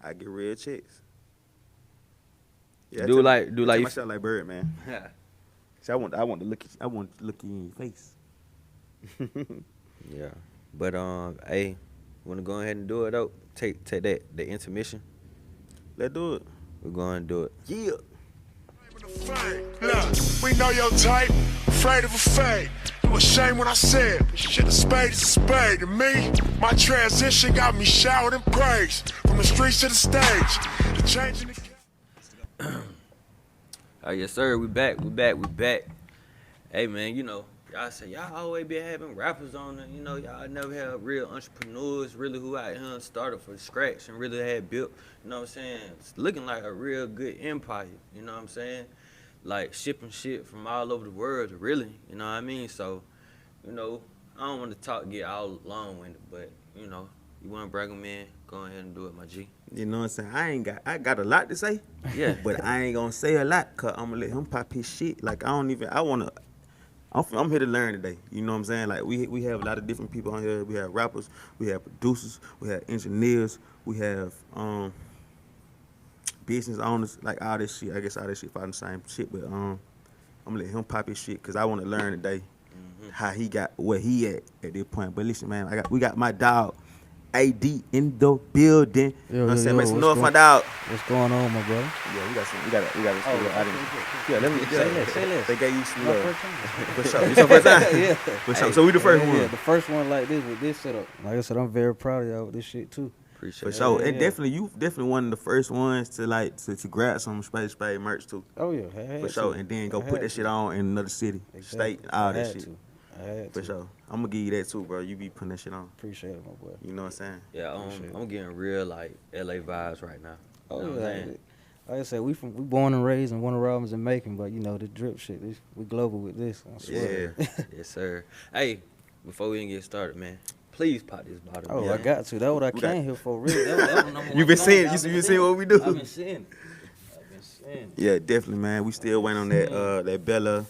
I get real checks. Yeah, Do like I you tell myself like Bird, man. Yeah. See, I want to look you in your face. Yeah. But hey, wanna go ahead and do it though? Take the intermission. Let's do it. We're going to do it. Yeah. Look, we know your type, afraid of a fade. You ashamed when I said, shit, a spade is a spade. To me, my transition got me showered in praise. From the streets to the stage, the change in the Oh yes, sir. We back. Hey man, you know, y'all say y'all always be having rappers on it. You know, y'all never had real entrepreneurs, really who out here and started from scratch and really had built. You know what I'm saying? It's looking like a real good empire. You know what I'm saying? Like shipping shit from all over the world, really. You know what I mean? So, you know, I don't want to get all long-winded, but you know, you want to bring them in, go ahead and do it, my G. You know what I'm saying? I got a lot to say. Yeah. But I ain't gonna say a lot, cause I'm gonna let him pop his shit. Like I'm here to learn today. You know what I'm saying? Like we have a lot of different people on here. We have rappers, we have producers, we have engineers, we have business owners, like all this shit. I guess all this shit probably the same shit, but I'm gonna let him pop his shit because I want to learn today how he got where he at this point. But listen, man, we got my dog AD in the building. You know what I'm saying? Make some noise for my dog. What's going on, my brother? Yeah, we got a studio audience. Yeah, let me Say less. They gave you some My love. first time. For sure. It's your first time? Yeah. For sure. So we the first Yeah, one. yeah, the first one like this with this setup. Like I said, I'm very proud of y'all with this shit too. Appreciate For it. sure. Yeah, And yeah. definitely, you definitely one of the first ones to grab some Spade merch too. Oh yeah, I had For to. sure. And then go I put had that shit to. on in another city, Exactly. state, all I that had shit. to. I had For to. sure. I'm gonna give you that too, bro. You be putting that shit on. Appreciate it, my boy. You know what I'm saying? Yeah, Appreciate it. I'm getting real like LA vibes right now. Oh You know what I'm yeah. saying? Like I said, we born and raised in Warner Robins and Macon, but you know the drip shit. We global with this. I swear. Yeah. Yes, sir. Hey, before we even get started, man, please pop this bottle. Oh, man. I got to. That's what I We got- came here for. Really. That was number You one been thing. seeing- I've you been seeing what we do? I've been seeing it. Yeah, definitely, man. We still waiting on that Bella.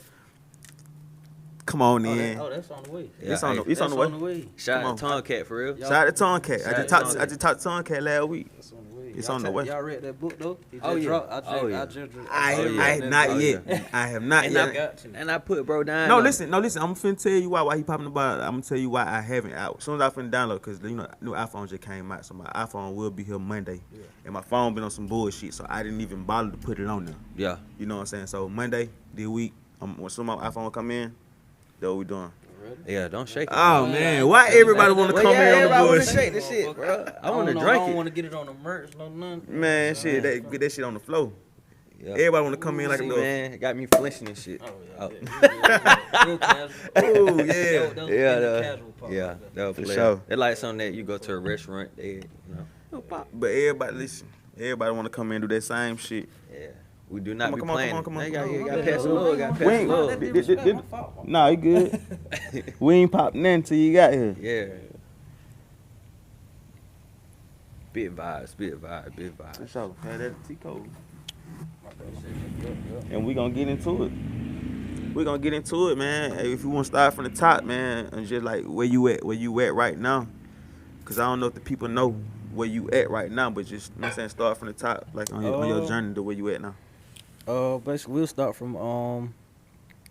Come on in. That's on the way. Yeah, It's on hey, the That's way. on the way. Shout Come out to Tomcat for real. Y'all- Shout out to Tomcat. Shout I out just to talked to Tomcat last week. That's on the way. It's Y'all on the way. Y'all read that book though? He Oh, just yeah. dropped. Oh, yeah. I Oh, yeah. have not Oh, yet. yeah. I have not And yet. I got and I put bro down. No, on listen. I'm finna tell you why he popping the bottle. I'm gonna tell you why I haven't. As soon as I finna download, cause you know new iPhone just came out, so my iPhone will be here Monday, and my phone been on some bullshit, so I didn't even bother to put it on there. Yeah. You know what I'm saying? So Monday, this week, when some of my iPhone come in, that's what we doing. Yeah, don't shake it. Oh man, why everybody want to Well, come yeah, in on the everybody wanna bullshit? shake this shit, bro. I want to I drink don't it. want to get it on the merch, no none. Man, shit, get that shit on the floor. Yeah. Everybody want to come in like a See, little. man, it got me flinching and shit. Oh Oh. yeah. Real casual. Oh yeah. That was Yeah, the the- casual part. yeah, that was For play. sure. It's like something that you go to a restaurant, they, you know. But everybody listen. Everybody want to come in and do that same shit. Yeah. We do not be Come on, playing. come on. They got Come on. pass the love, got pass We the ain't- love. Nah, you good. We ain't popped nothing till you got here. Yeah. Big vibes. So, had that T Col. And we gonna get into it. We gonna get into it, man. Hey, if you want to start from the top, man, and just like where you at right now, cause I don't know if the people know where you at right now, but just you know what I'm saying, start from the top, like on your journey to where you at now. Basically, we'll start from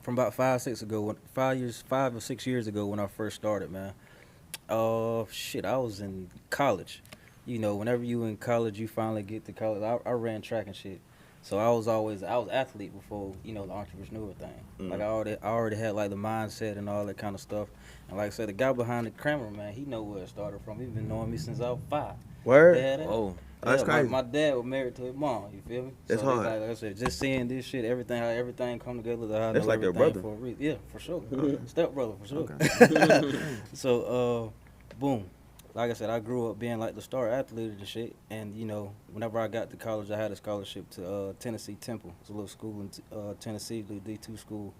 about 5 or 6 years ago when I first started, man. Shit, I was in college. You know, whenever you in college, you finally get to college. I ran track and shit, so I was athlete before, you know, the entrepreneur thing. Mm. Like I already had like the mindset and all that kind of stuff. And like I said, the guy behind the camera, man, he know where it started from. He been knowing me since I was 5. Word. Dad, Oh. Oh, that's Yeah, crazy. My dad was married to his mom. You feel me? That's so it's hard. Like I said, just seeing this shit, everything, how everything come together. How I That's know like your everything brother. For a reason. Yeah, for sure. Step brother, for sure. Okay. So, boom. Like I said, I grew up being like the star athlete of the shit, and you know, whenever I got to college, I had a scholarship to Tennessee Temple. It's a little school in Tennessee, the D2 school.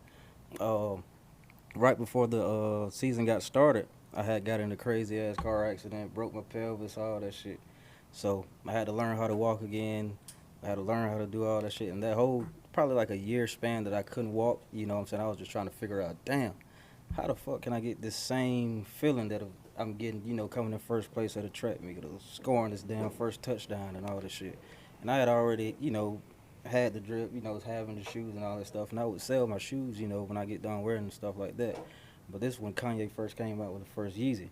Right before the season got started, I had got in a crazy ass car accident, broke my pelvis, all that shit. So I had to learn how to walk again. I had to learn how to do all that shit. And that whole, probably like a year span that I couldn't walk, you know what I'm saying? I was just trying to figure out, damn, how the fuck can I get this same feeling that I'm getting, you know, coming in first place at a track meet, scoring this damn first touchdown and all this shit. And I had already, you know, had the drip, you know, was having the shoes and all that stuff. And I would sell my shoes, you know, when I get done wearing and stuff like that. But this is when Kanye first came out with the first Yeezy.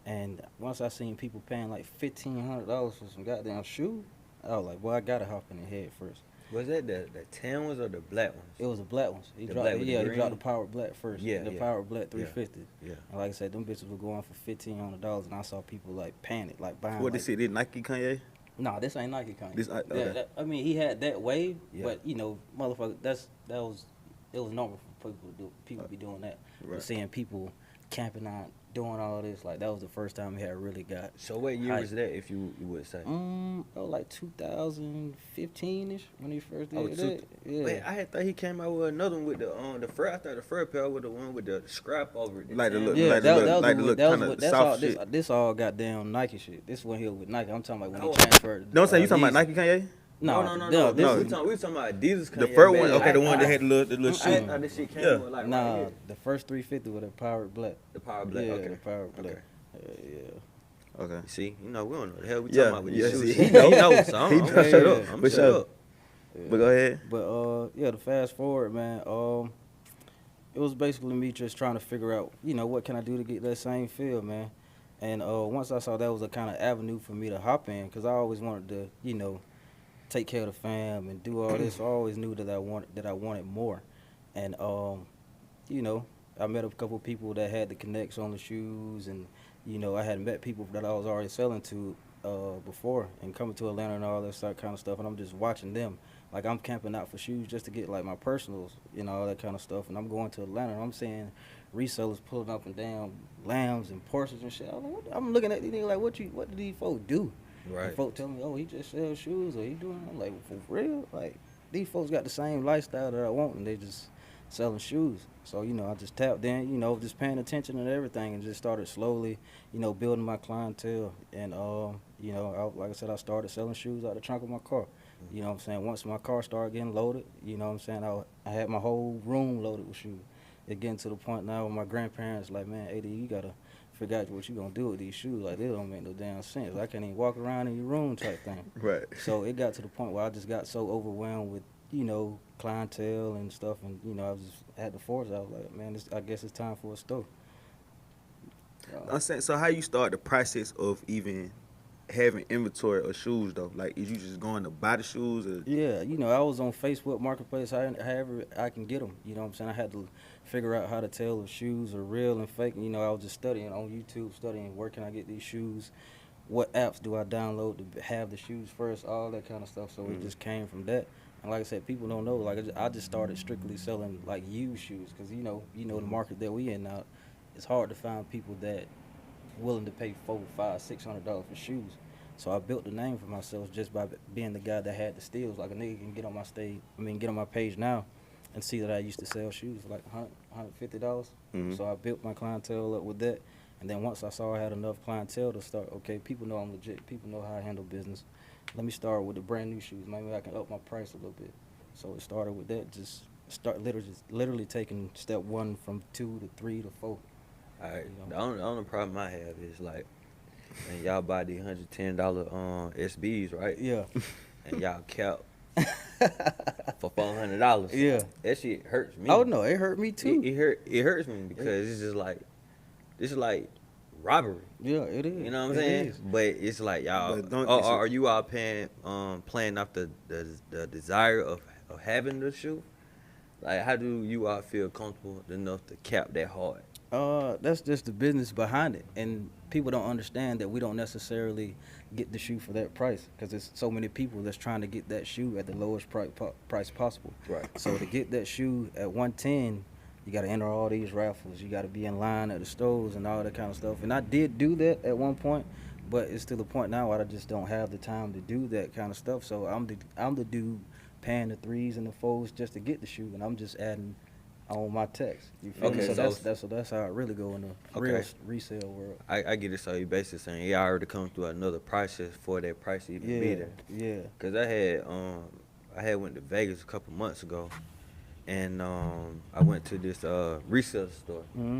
And once I seen people paying like $1,500 for some goddamn shoes, I was like, boy, I gotta hop in the head first. Was that the tan ones or the black ones? It was the black ones. He The dropped, black with the he green? dropped the Power Black first. Yeah, the yeah. Power Black 350. Yeah. And like I said, them bitches were going for $1,500, and I saw people like panic, like buying. What they like, say? Did Nike Kanye? Nah, this ain't Nike Kanye. This okay. I mean, he had that wave, Yeah. but you know, motherfucker, it was normal for people to do. People be doing that. Right. But seeing people camping out, doing all this, like that was the first time he had really got. So what year was that, if you would say? That was like 2015ish when he first did Oh, that. Yeah. Wait, I had thought he came out with another one with the fur. I thought the fur pair was the one with the scrap over it. Like the look, Yeah, like that the was look, like the what- look that was kind of what- that's soft all. shit. This all goddamn Nike shit. This one here with Nike. I'm talking about when Oh. he transferred. Don't say you talking about Yeezy. Nike Kanye? No. This We talking about Adidas. The Kanye, fur man. one, okay, the one that had the little I shit. thought this shit came Yeah. with like Nah, right here. the first 350 with a Power Black. The Power Black. Yeah, Okay. the Power Black. Okay. Yeah. Okay. See, you know, we don't know what the hell we Yeah, talking about with yeah, these see, shoes. he know. He knows, so He I'm knows. shut up. I'm For shut sure. up. But go ahead. But yeah, to fast forward, man. It was basically me just trying to figure out, you know, what can I do to get that same feel, man. And once I saw that was a kind of avenue for me to hop in, because I always wanted to, you know, take care of the fam and do all this. So I always knew that I wanted more. And you know, I met a couple people that had the connects on the shoes, and you know, I had met people that I was already selling to before, and coming to Atlanta and all that kind of stuff. And I'm just watching them. Like, I'm camping out for shoes just to get like my personals, you know, all that kind of stuff. And I'm going to Atlanta and I'm seeing resellers pulling up and down Lambs and Porsches and shit. I'm looking at these niggas like, what do these folks do? Right. And folks tell me, oh, he just sells shoes, or he doing. I'm like, for real? Like, these folks got the same lifestyle that I want, and they just selling shoes. So, you know, I just tapped in, you know, just paying attention and everything, and just started slowly, you know, building my clientele. And, you know, like I said, I started selling shoes out the trunk of my car. You know what I'm saying? Once my car started getting loaded, you know what I'm saying, I had my whole room loaded with shoes. It getting to the point now where my grandparents like, man, AD, you got to figure out what you going to do with these shoes. Like, they don't make no damn sense. I can't even walk around in your room type thing. Right. So it got to the point where I just got so overwhelmed with, you know, clientele and stuff. And, you know, I just had to force it. I was like, man, I guess it's time for a store. I'm saying, so how you start the process of even having inventory of shoes though? Like, is you just going to buy the shoes? Or? Yeah, you know, I was on Facebook Marketplace, however I can get them. You know what I'm saying? I had to figure out how to tell if shoes are real and fake. You know, I was just studying on YouTube, studying where can I get these shoes, what apps do I download to have the shoes first, all that kind of stuff. So it just came from that. And like I said, people don't know. Like, I just started strictly selling like used shoes, because you know the market that we in now. It's hard to find people that willing to pay $400, $500, $600 for shoes. So I built the name for myself just by being the guy that had the steals. Like, a nigga can get on my page now and see that I used to sell shoes for like $150. Mm-hmm. So I built my clientele up with that. And then once I saw I had enough clientele to start, okay, people know I'm legit, people know how I handle business. Let me start with the brand new shoes. Maybe I can up my price a little bit. So it started with that, just literally taking step 1 from 2 to 3 to 4. All right. The only problem I have is like, and y'all buy the $110 SBs, right? Yeah. And y'all cap for $400. Yeah. That shit hurts me. Oh no, it hurt me too. It hurts me because it's just like, this is like robbery. Yeah, it is. You know what I'm It saying? is. But it's like y'all, But don't- are you all playing off the desire of having the shoe? Like, how do you all feel comfortable enough to cap that hard? That's just the business behind it, and people don't understand that we don't necessarily get the shoe for that price because there's so many people that's trying to get that shoe at the lowest price possible. Right. So to get that shoe at 110, you got to enter all these raffles. You got to be in line at the stores and all that kind of stuff. And I did do that at one point, but it's to the point now where I just don't have the time to do that kind of stuff. So I'm the dude paying the 3s and the 4s just to get the shoe, and I'm just adding on my text. You feel me? Okay, So that's how it really go in the real resale world. I get it. So you basically saying, yeah, I already come through another process for that price to even be there. Yeah. Cause I had went to Vegas a couple months ago, and I went to this resale store. Mm-hmm.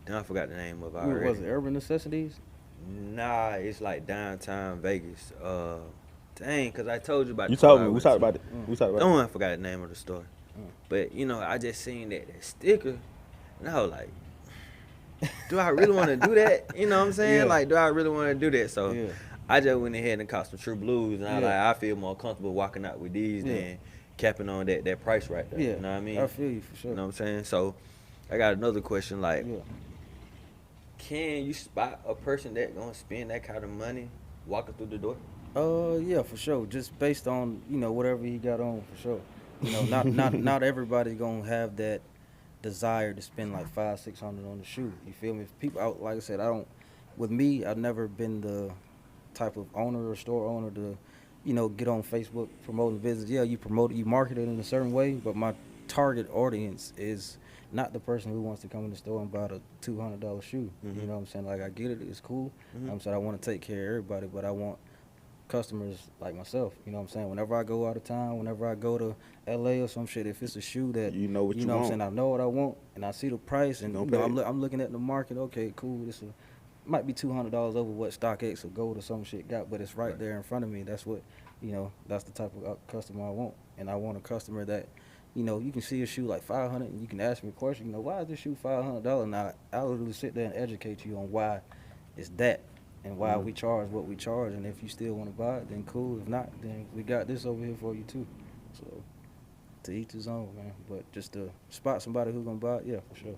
Then I forgot the name of it What already. was it, Urban Necessities? Nah, it's like downtown Vegas. Dang, cause I told you about. You the told store me. I We went talked to. about it. We talked about No, I forgot the name of the store. But I just seen that sticker, and I was like, do I really want to do that? You know what I'm saying? Yeah. Like, do I really want to do that? So Yeah. I just went ahead and caught some True Blues, and Yeah. I feel more comfortable walking out with these than capping on that price right there. Yeah. You know what I mean? I feel you for sure. You know what I'm saying? So I got another question. Like, Yeah. can you spot a person that gonna spend that kind of money walking through the door? Yeah, for sure. Just based on whatever he got on, for sure. Not everybody's gonna have that desire to spend like $500-600 on the shoe. You feel me? If people out, like I said, with me, I've never been the type of owner or store owner to, get on Facebook promoting business. Yeah, you promote it, you market it in a certain way, but my target audience is not the person who wants to come in the store and buy the $200 shoe. Mm-hmm. You know what I'm saying? Like, I get it, it's cool. I'm saying I want to take care of everybody, but I want customers like myself. You know what I'm saying? Whenever I go out of town, whenever I go to LA or some shit, if it's a shoe that You know what you what I'm want. saying, I know what I want, and I see the price, and Don't pay it. I'm looking at the market. Okay, cool. This might be $200 over what StockX or Gold or some shit got, but it's right there in front of me. That's what that's the type of customer I want, and I want a customer that you can see a shoe like $500 and you can ask me a question. Why is this shoe $500? Now I'll literally sit there and educate you on why it's that. And why we charge what we charge, and if you still want to buy it, then cool. If not, then we got this over here for you too. So, to each his own, man. But just to spot somebody who's gonna buy it, yeah, for sure.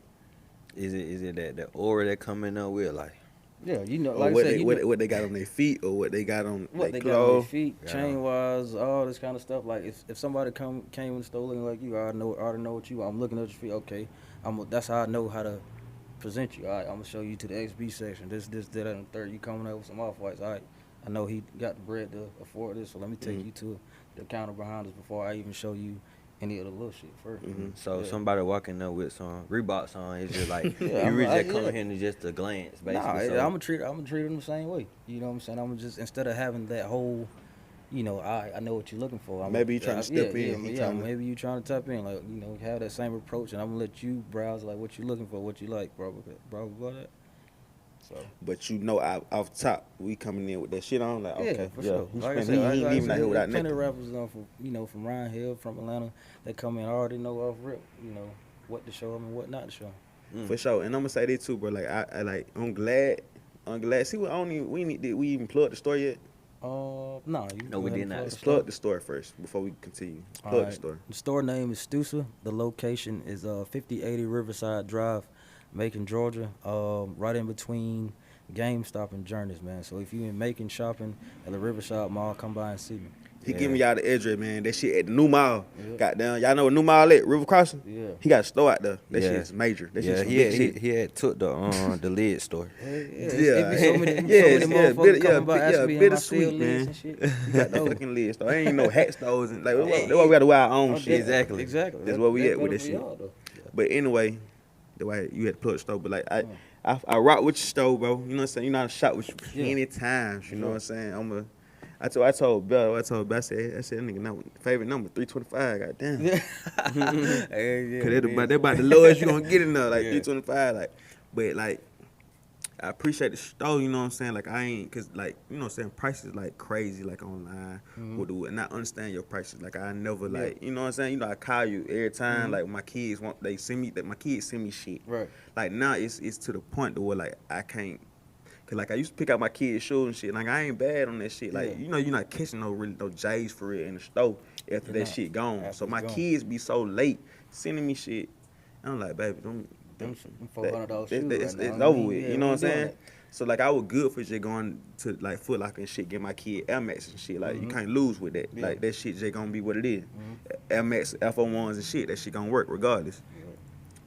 Is it that the aura that coming up with, like, Yeah, Or like I what said, they what they got on their feet, or what they got on what their they got on their clothes. feet, Yeah. chain wise, all this kind of stuff. Like if somebody came in the store looking like you, I already know what you want. I'm looking at your feet. Okay, that's how I know how to present you. All right, I'm gonna show you to the XB section. This, that, and the third. You coming up with some off whites. All right, I know he got the bread to afford this, so let me take you to the counter behind us before I even show you any of the little shit first. so Yeah. somebody walking up with some Reeboks on, it's just like Yeah, you really I'm- just come yeah. here and just a glance, basically. Nah, so, I'm gonna treat them the same way. You know what I'm saying? I'm gonna just, instead of having that whole, I know what you're looking for. Maybe you trying to step yeah, in, he Yeah, trying to- maybe you trying to tap in, like have that same approach, and I'm gonna let you browse like what you looking for, what you like, blah that. So But off top, we coming in with that shit on. Like, okay, for sure. He Like I spent- said, he like ain't I even out said, here without plenty nothing. of rappers from Ryan Hill, from Atlanta, that come in already know off rip, what to show them and what not to show 'em. For sure. And I'm gonna say this too, bro. Like I'm glad. See, we even plug the store yet. No, you No, we go ahead did and not. plug the Let's store. plug the store first before we continue. Plug the Alright. store. The store name is STUSA. The location is 5080 Riverside Drive, Macon, Georgia. Right in between GameStop and Journeys, man. So if you in Macon shopping at the Riverside Mall, come by and see me. He giving y'all the address, man. That shit at the new mall. Yeah. Goddamn, y'all know what new mall at? River Crossing. Yeah. He got a store out there. That Yeah. shit is major. That yeah, shit he big had, shit. he had took the lid store. Yeah. Yeah. It be so many Yes, motherfuckers coming by asking me, am I bittersweet, still lids man. and shit. You got the fucking lid store. Ain't no hat stores and like that's why we gotta wear our own shit. Exactly. Exactly. That's where we at with better this for shit. y'all, though. But anyway, the way you had to plug the store, but like I rock with your store, bro. You know what I'm saying? You know how to shop with you plenty times. You know what I'm saying? I told Bill, I said that nigga number, favorite number 325. Goddamn. Cause that about the lowest you gonna get in there, like 325. Like, but like, I appreciate the store. You know what I'm saying? Like I ain't, cause like you know what I'm saying, prices like crazy, like online, and I understand your prices. Like I never like, you know what I'm saying. You know I call you every time. Like my kids my kids send me shit. Right. Like now it's to the point where like I can't. Cause like I used to pick out my kids' shoes and shit. Like I ain't bad on that shit. Like you're not catching no J's for it in the store after that shit gone. After So it's my gone. kids be so late sending me shit. I'm like, baby, them $400 shoes it's, right now. it's over with. You know what I'm we doing saying? it. So like I was good for just going to like Foot Locker and shit, get my kid Air Max and shit. Like you can't lose with that. Yeah. Like that shit just gonna be what it is. Air Max, F01s and shit. That shit gonna work regardless.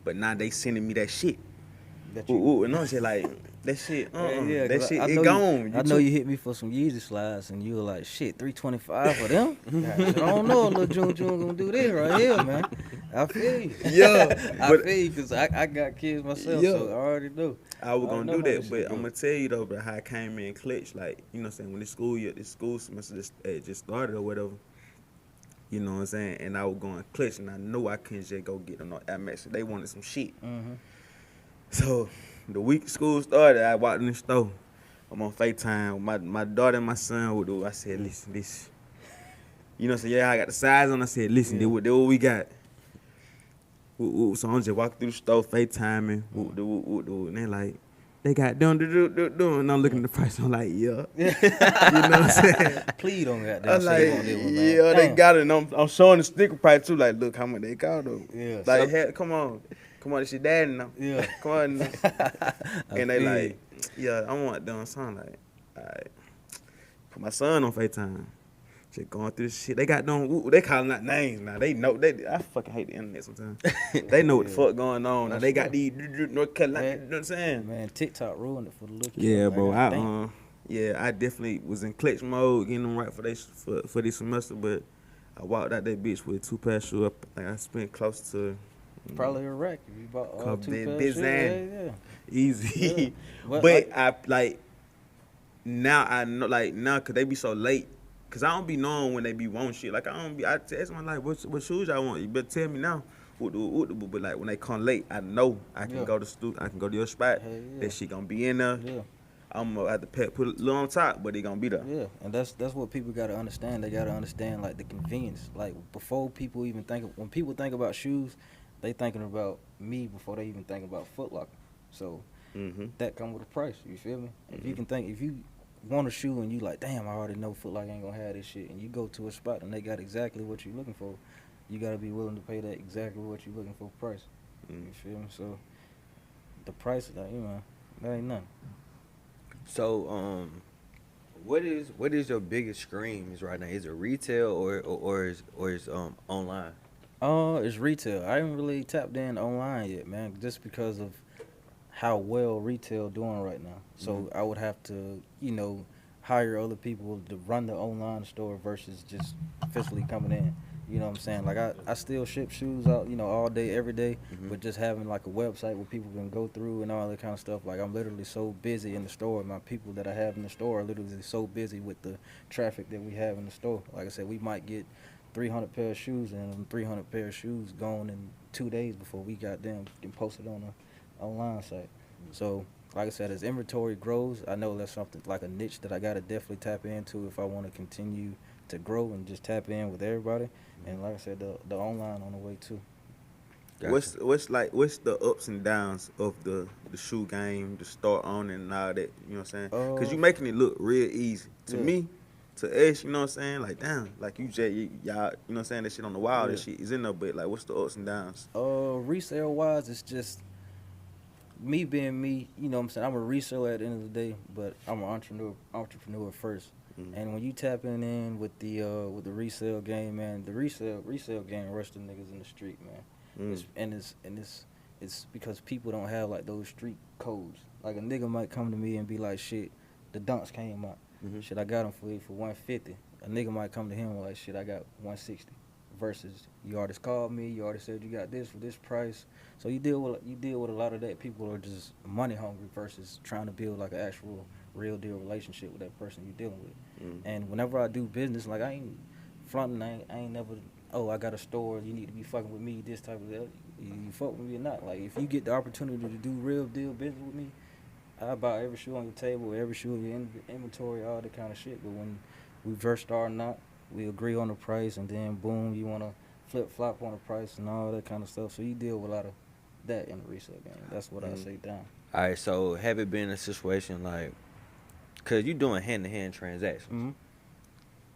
But now they sending me that shit. That And I'm just like that shit. Yeah, that 'cause shit. I It know gone. I know you hit me for some Yeezy slides, and you were like, "Shit, $325 for them." God, I don't know, little June gonna do this right here, man. I feel you. Yeah, I but- feel you, cause I got kids myself, Yeah. so I already know. I was I gonna know do how that, this but shit I'm go. gonna tell you though, bro, how I came in clutch. Like, you know what I'm saying? When this school semester just started or whatever, you know what I'm saying? And I was going clutch, and I know I couldn't just go get them no Air Max. They wanted some shit. So the week school started, I walked in the store. I'm on FaceTime with my daughter and my son would do. I said, listen, this. You know what I'm saying? Yeah, I got the size on. I said, listen, this what we got. So I'm just walking through the store, FaceTiming, and they like, they got done, and I'm looking at the price. I'm like, yeah. You know what I'm saying? Please don't got I'm that like, shit on this one, man. yeah, they Damn. got it. And I'm showing the sticker price too. Like, look how much they got though. Yeah, Like, so- come on, this your daddy now. Yeah. Come on. Now. And they feel like, yeah, I want them. So I'm like, all right. Put my son on FaceTime. Just going through this shit. They got them. They calling out names now. They know. I fucking hate the internet sometimes. They know what the fuck going on. Now they got these North Carolina. You know what I'm saying? Man, TikTok ruined it for the little kids. Yeah, man. bro. Damn. I definitely was in clutch mode, getting them right for this semester. But I walked out that bitch with 2 pair of shoes. Like I spent close to Probably a rack if you bought all Couple 2 pairs of big shoes. zan. Yeah. easy. Yeah. But But, I like now I know now cause they be so late. Cause I don't be knowing when they be wanting shit. Like I text my like what shoes y'all want. You better tell me now. But like when they come late, I know I can Yeah. go to I can go to your spot. Hell yeah. That shit gonna be in there. Yeah. I'm gonna have to put a little on top, but they gonna be there. Yeah, and that's what people gotta understand. They gotta understand like the convenience. Like before people even when people think about shoes, they thinking about me before they even think about Foot Locker. So that come with a price. You feel me? If you want a shoe and you like, damn, I already know Foot Locker ain't gonna have this shit, and you go to a spot and they got exactly what you're looking for, you gotta be willing to pay that exactly what you're looking for price. You feel me? So the price, like, that ain't nothing. So, what is your biggest screams right now? Is it retail or is online? It's retail. I haven't really tapped in online yet, man, just because of how well retail doing right now. So I would have to, hire other people to run the online store versus just physically coming in. You know what I'm saying? Like I still ship shoes out, all day, every day, but just having like a website where people can go through and all that kind of stuff. Like I'm literally so busy in the store. My people that I have in the store are literally so busy with the traffic that we have in the store. Like I said, we might get 300 pair of shoes, and them 300 pair of shoes gone in 2 days before we got them and posted on the online site. So like I said, as inventory grows, I know that's something like a niche that I gotta definitely tap into if I want to continue to grow and just tap in with everybody. And like I said, the online on the way too. What's the ups and downs of the shoe game, the start on and all that, you know what I'm saying? Cause you making it look real easy. To Yeah. me, to us, you know what I'm saying? Like damn, like y'all, you know what I'm saying, that shit on the wild and Yeah. shit is in there, but like what's the ups and downs? Resale wise, it's just me being me, you know what I'm saying? I'm a reseller at the end of the day, but I'm an entrepreneur first. And when you tapping in with the resale game, man, the resale game rush the niggas in the street, man. It's because people don't have like those street codes. Like a nigga might come to me and be like, shit, the dunks came out. Shit, I got them for you for $150. A nigga might come to him and like, shit, I got $160. Versus you already called me, you already said you got this for this price. So you deal with a lot of that. People are just money hungry versus trying to build like an actual real deal relationship with that person you're dealing with. And whenever I do business, like I ain't fronting, I ain't never, I got a store, you need to be fucking with me, this type of that. You fuck with me or not. Like if you get the opportunity to do real deal business with me, I buy every shoe on your table, every shoe in your inventory, all that kind of shit. But when we first starting out, we agree on the price, and then boom, you want to flip-flop on the price and all that kind of stuff. So you deal with a lot of that in the resale game. That's what I say down. All right, so have it been a situation like, cause you doing hand-to-hand transactions?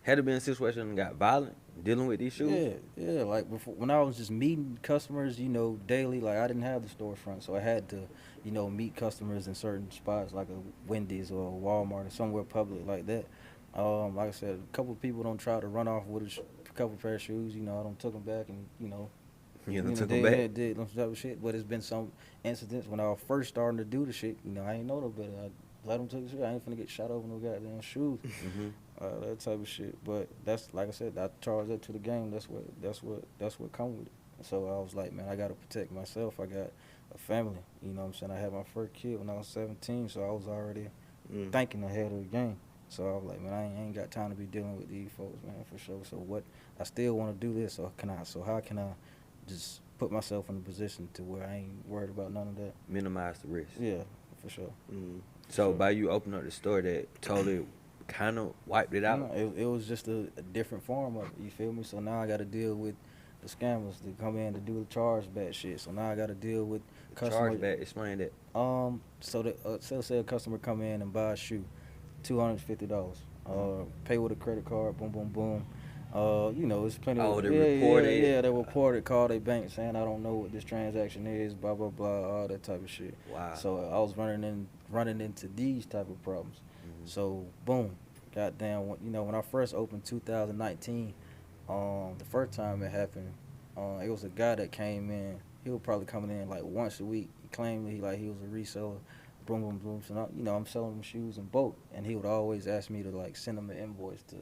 Had it been a situation that got violent, dealing with these shoes? Yeah. Like before, when I was just meeting customers, you know, daily. Like I didn't have the storefront, so I had to, you know, meet customers in certain spots like a Wendy's or a Walmart or somewhere public like that. Like I said, a couple of people don't try to run off with a couple pair of shoes. You know, I don't took them back and You know, took they them back. did some type of shit. But it's been some incidents when I was first starting to do the shit. You know, I ain't know no better. I let them take the shit. I ain't finna get shot over no goddamn shoes. That type of shit. But that's like I said, I charge that to the game. That's what come with it. So I was like, man, I gotta protect myself. I got a family. You know what I'm saying? I had my first kid when I was 17, so I was already thinking ahead of the game. So I was like, man, I ain't got time to be dealing with these folks, man, for sure. So what? I still want to do this. So how can I just put myself in a position to where I ain't worried about none of that? Minimize the risk. Yeah, for sure. So by you opening up the store, that totally kind of wiped it out. It was just a different form of it. You feel me? So now I got to deal with the scammers to come in to do the chargeback shit. So now I got to deal with customers. Chargeback. Explain that. So say a customer come in and buy a shoe, $250. Pay with a credit card. Boom, boom, boom. You know, it's plenty. Oh, of, they reported. Yeah, they reported. Call their bank saying I don't know what this transaction is. Blah blah blah. All that type of shit. Wow. So I was running into these type of problems. So boom, goddamn. When I first opened 2019, the first time it happened, it was a guy that came in. He was probably coming in like once a week. He claimed he was a reseller. Boom, boom, boom. So I'm selling him shoes in bulk, and he would always ask me to like send him an invoice to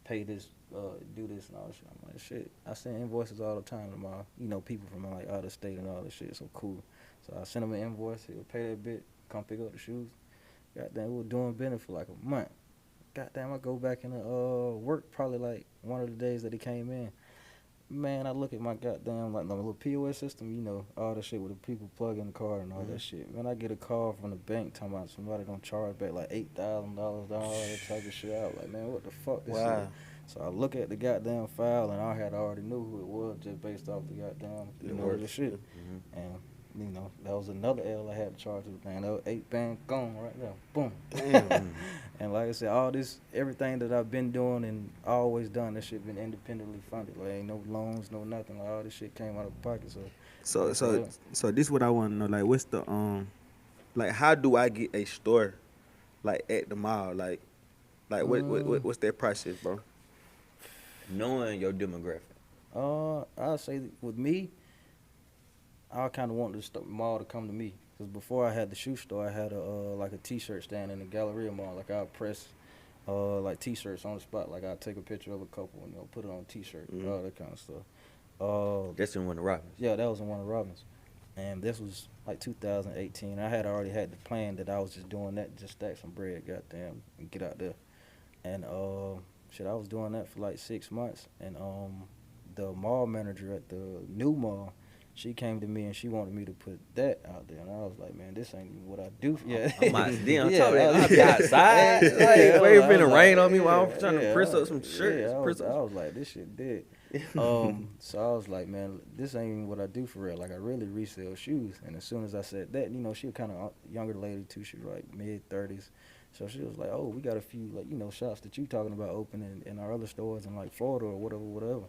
pay this, do this and all that shit. I'm like, shit, I send invoices all the time to my, people from like out of state and all this shit. So cool. So I sent him an invoice. He would pay that bit, come pick up the shoes. Goddamn, we were doing business for like a month. Goddamn, I go back in work probably like one of the days that he came in. Man, I look at my goddamn like my little POS system, all that shit where the people plug in the card and all that shit. Man, I get a call from the bank talking about somebody gonna charge back like $8,000, all that type of shit. I was like, man, what the fuck this is? So I look at the goddamn file and I had already knew who it was just based off the goddamn, the shit. And that was another L I had to charge with, man. That was 8 band gone right there. Boom. And like I said, everything that I've been doing and always done, that shit been independently funded. Like ain't no loans, no nothing. Like all this shit came out of pocket. So this is what I want to know. Like, what's the like, how do I get a store, like at the mall? Like what's that process, bro? Knowing your demographic. I'll say that with me, I kind of want the mall to come to me. Because before I had the shoe store, I had like a T-shirt stand in the Galleria Mall. Like I'll press like T-shirts on the spot. Like I'll take a picture of a couple and put it on a T-shirt, all that kind of stuff. That's in Warner Robins. Yeah, that was in Warner Robins. And this was like 2018. I had already had the plan that I was just doing that, just stack some bread, goddamn, and get out there. And I was doing that for like 6 months. And the mall manager at the new mall, she came to me and she wanted me to put that out there, and I was like, man, this ain't even what I do. I'll be outside. Where you finna rain on me while I'm trying to press up some shirts. I was like, this shit dead. So I was like, man, this ain't even what I do for real. Like I really resell shoes. And as soon as I said that, she was kind of younger lady too. She was like mid-30s. So she was like, oh, we got a few shops that you talking about opening in our other stores in like Florida or whatever.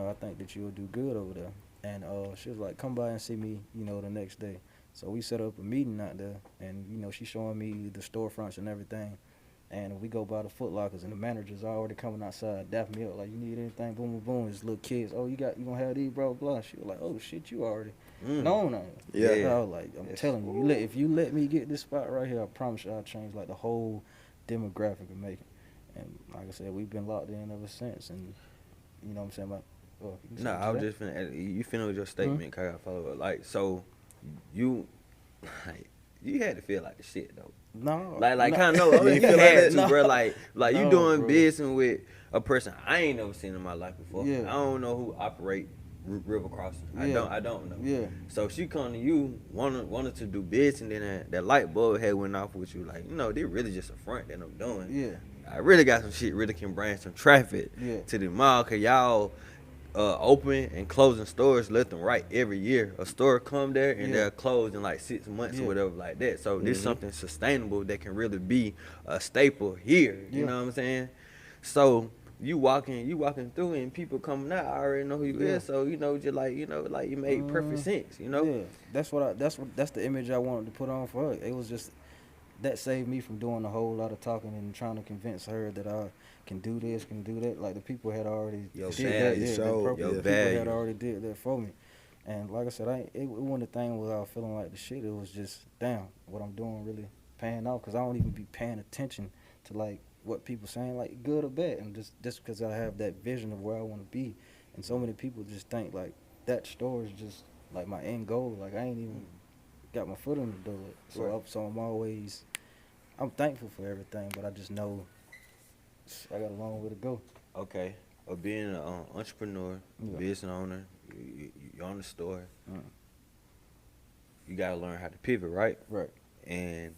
I think that you'll do good over there. And she was like, come by and see me, the next day. So we set up a meeting out there, and, she showing me the storefronts and everything. And we go by the Foot Lockers, and the manager's already coming outside, dapping me up, like, you need anything, boom, boom, boom. It's little kids, oh, you gonna have these, blah, blah. She was like, oh, shit, you already known on it. Yeah. I was like, I'm telling you, if you let me get this spot right here, I promise you I'll change, like, the whole demographic of Macon. And like I said, we've been locked in ever since, and, you know what I'm saying, No, I was just finna. You finna with your statement. I gotta follow up. Like, so you had to feel like the shit though. No, kind of you had to, bro. Like you doing bro. business with a person I ain't never seen in my life before. Yeah. I don't know who operate river crossing. Yeah. I don't know. Yeah. So she come to you wanted to do business, and then that light bulb had went off with you. Like, they really just a front that I'm doing. Yeah. I really got some shit. Really can bring some traffic to the mall. Cause y'all open and closing stores left and right every year. A store come there and they'll close in like 6 months or whatever like that. So this is something sustainable that can really be a staple here. You know what I'm saying? So you walking through and people coming out, I already know who you Yeah. is. So just like like you made perfect sense. Yeah, that's the image I wanted to put on for her. It was just that saved me from doing a whole lot of talking and trying to convince her that I can do this, can do that. Like the people had already Your did value that. Yeah, showed, the your people had value. already did that for me. And like I said, it wasn't a thing without feeling like the shit. It was just, damn, what I'm doing really paying off, because I don't even be paying attention to like what people saying, like good or bad, and just because I have that vision of where I want to be. And so many people just think like that store is just like my end goal. Like I ain't even got my foot in the door. So Right. I'm thankful for everything, but I just know I got a long way to go. Okay. Or being an entrepreneur, Yeah. business owner, you own the store. Mm. You gotta learn how to pivot, right? Right. And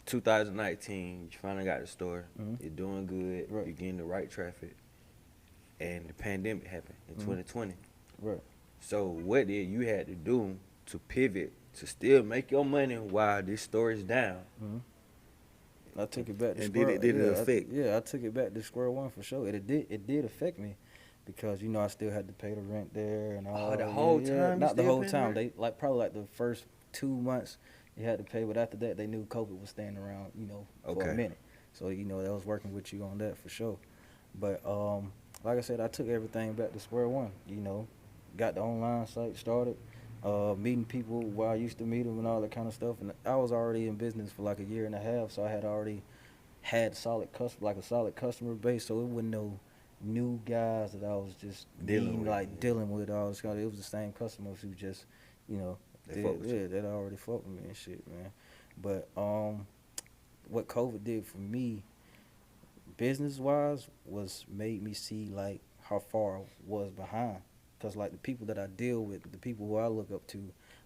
2019, you finally got the store. Mhm. You're doing good. Right. You're getting the right traffic. And the pandemic happened in Mhm. 2020. Right. So what did you had to do to pivot to still make your money while this store is down? Mm-hmm. I took it back to And square. did it affect? I took it back to square one for sure. It did affect me, because I still had to pay the rent there and all. The whole time you not the still whole paying time. rent? They probably like the first 2 months you had to pay, but after that they knew COVID was staying around, for Okay. a minute. So they was working with you on that for sure. But like I said, I took everything back to square one. Got the online site started. Meeting people where I used to meet them and all that kind of stuff. And I was already in business for like a year and a half, so I had already had a solid customer base. So it wasn't no new guys that I was just Dealing with. all this kind of. It was the same customers who just, They fuck with you. that already fucked with me and shit, man. But what COVID did for me, business wise, was made me see like how far I was behind. Cause like the people that I deal with, the people who I look up to,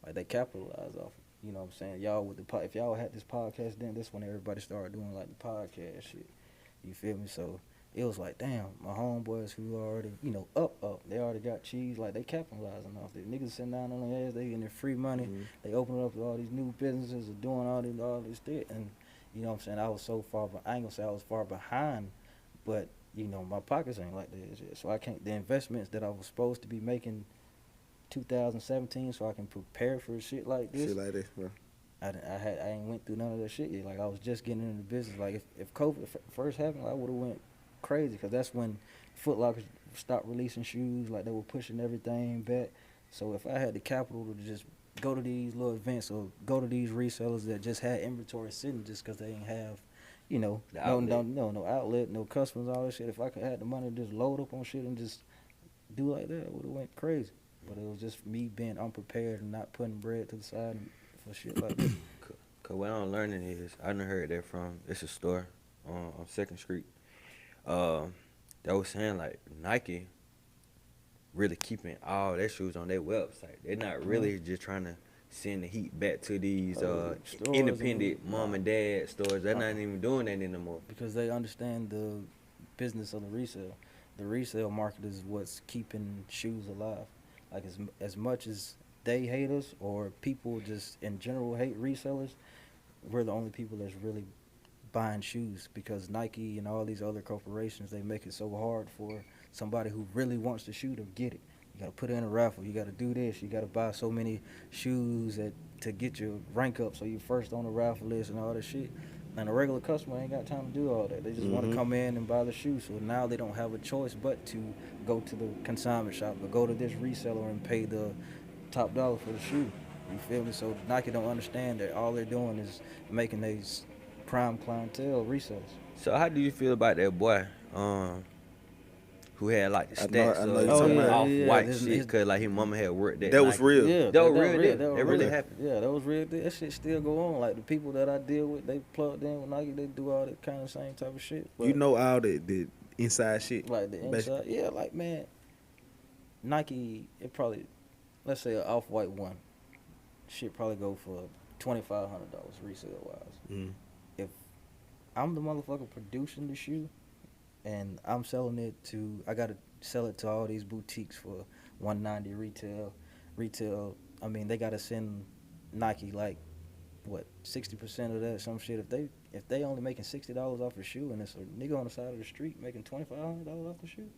like they capitalize off it. You know what I'm saying? Y'all with if y'all had this podcast, then this when everybody started doing like the podcast shit. You feel me? So it was like, damn, my homeboys who already, up, they already got cheese, like they capitalizing off it. Niggas sitting down on their ass, they getting their free money. Mhm. They opening up all these new businesses or doing all this shit. And you know what I'm saying? I was so far, I ain't gonna say I was far behind, but my pockets ain't like this yet. So I can't, the investments that I was supposed to be making 2017 so I can prepare for shit like this. Shit like this, bro. I ain't went through none of that shit yet. Like I was just getting into the business. Like if COVID first happened, I would have went crazy, because that's when Foot Locker stopped releasing shoes. Like they were pushing everything back. So if I had the capital to just go to these little events or go to these resellers that just had inventory sitting just because they didn't have, no outlet, no customers, all that shit. If I could have the money to just load up on shit and just do like that, I would have went crazy. But it was just me being unprepared and not putting bread to the side for shit like this. Cause what I'm learning is, I done heard that from, it's a store on 2nd Street. They was saying like Nike really keeping all their shoes on their website. They're not really just trying to send the heat back to these Stores independent and- mom and dad stores. They're not even doing that anymore. Because they understand the business of the resale. The resale market is what's keeping shoes alive. Like as much as they hate us, or people just in general hate resellers, we're the only people that's really buying shoes, because Nike and all these other corporations, they make it so hard for somebody who really wants the shoe to get it. You gotta put it in a raffle. You gotta do this. You gotta buy so many shoes to get your rank up, so you're first on the raffle list and all that shit. And a regular customer ain't got time to do all that. They just want to come in and buy the shoe. So now they don't have a choice but to go to the consignment shop or go to this reseller and pay the top dollar for the shoe. You feel me? So Nike don't understand that all they're doing is making these prime clientele resellers. So how do you feel about that boy who had like the I know stats you're talking about. off-white His- shit, cause like his mama had worked that That was Nike. real. Yeah, That was real deal. That was That really real. happened. Yeah, that was real deal. That shit still go on. Like the people that I deal with, they plugged in with Nike. They do all that kind of same type of shit. But You know all the inside shit. like the inside, yeah, like man, Nike. It probably, let's say an off-white one, shit probably go for $2,500 resale wise. Mm. If I'm the motherfucker producing the shoe, and I'm selling it to, I gotta sell it to all these boutiques for $190 retail. I mean, they gotta send Nike like what 60% of that some shit. If they only making $60 off a shoe and it's a nigga on the side of the street making $2,500 off the shoe,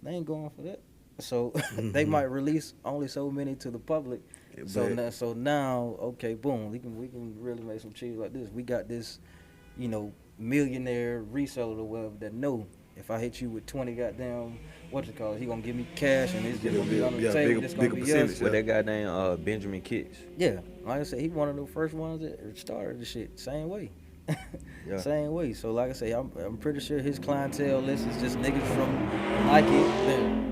they ain't going for that. So they might release only so many to the public. So now, okay, boom, we can really make some cheese like this. We got this, millionaire reseller or whatever that know if I hit you with 20 goddamn he gonna give me cash and it's just gonna be on the table. It's gonna be yours. With that goddamn Benjamin Kicks. Yeah, like I said, he one of the first ones that started the shit. Same way. Yeah. Same way. So like I say, I'm pretty sure his clientele list is just niggas from Nike.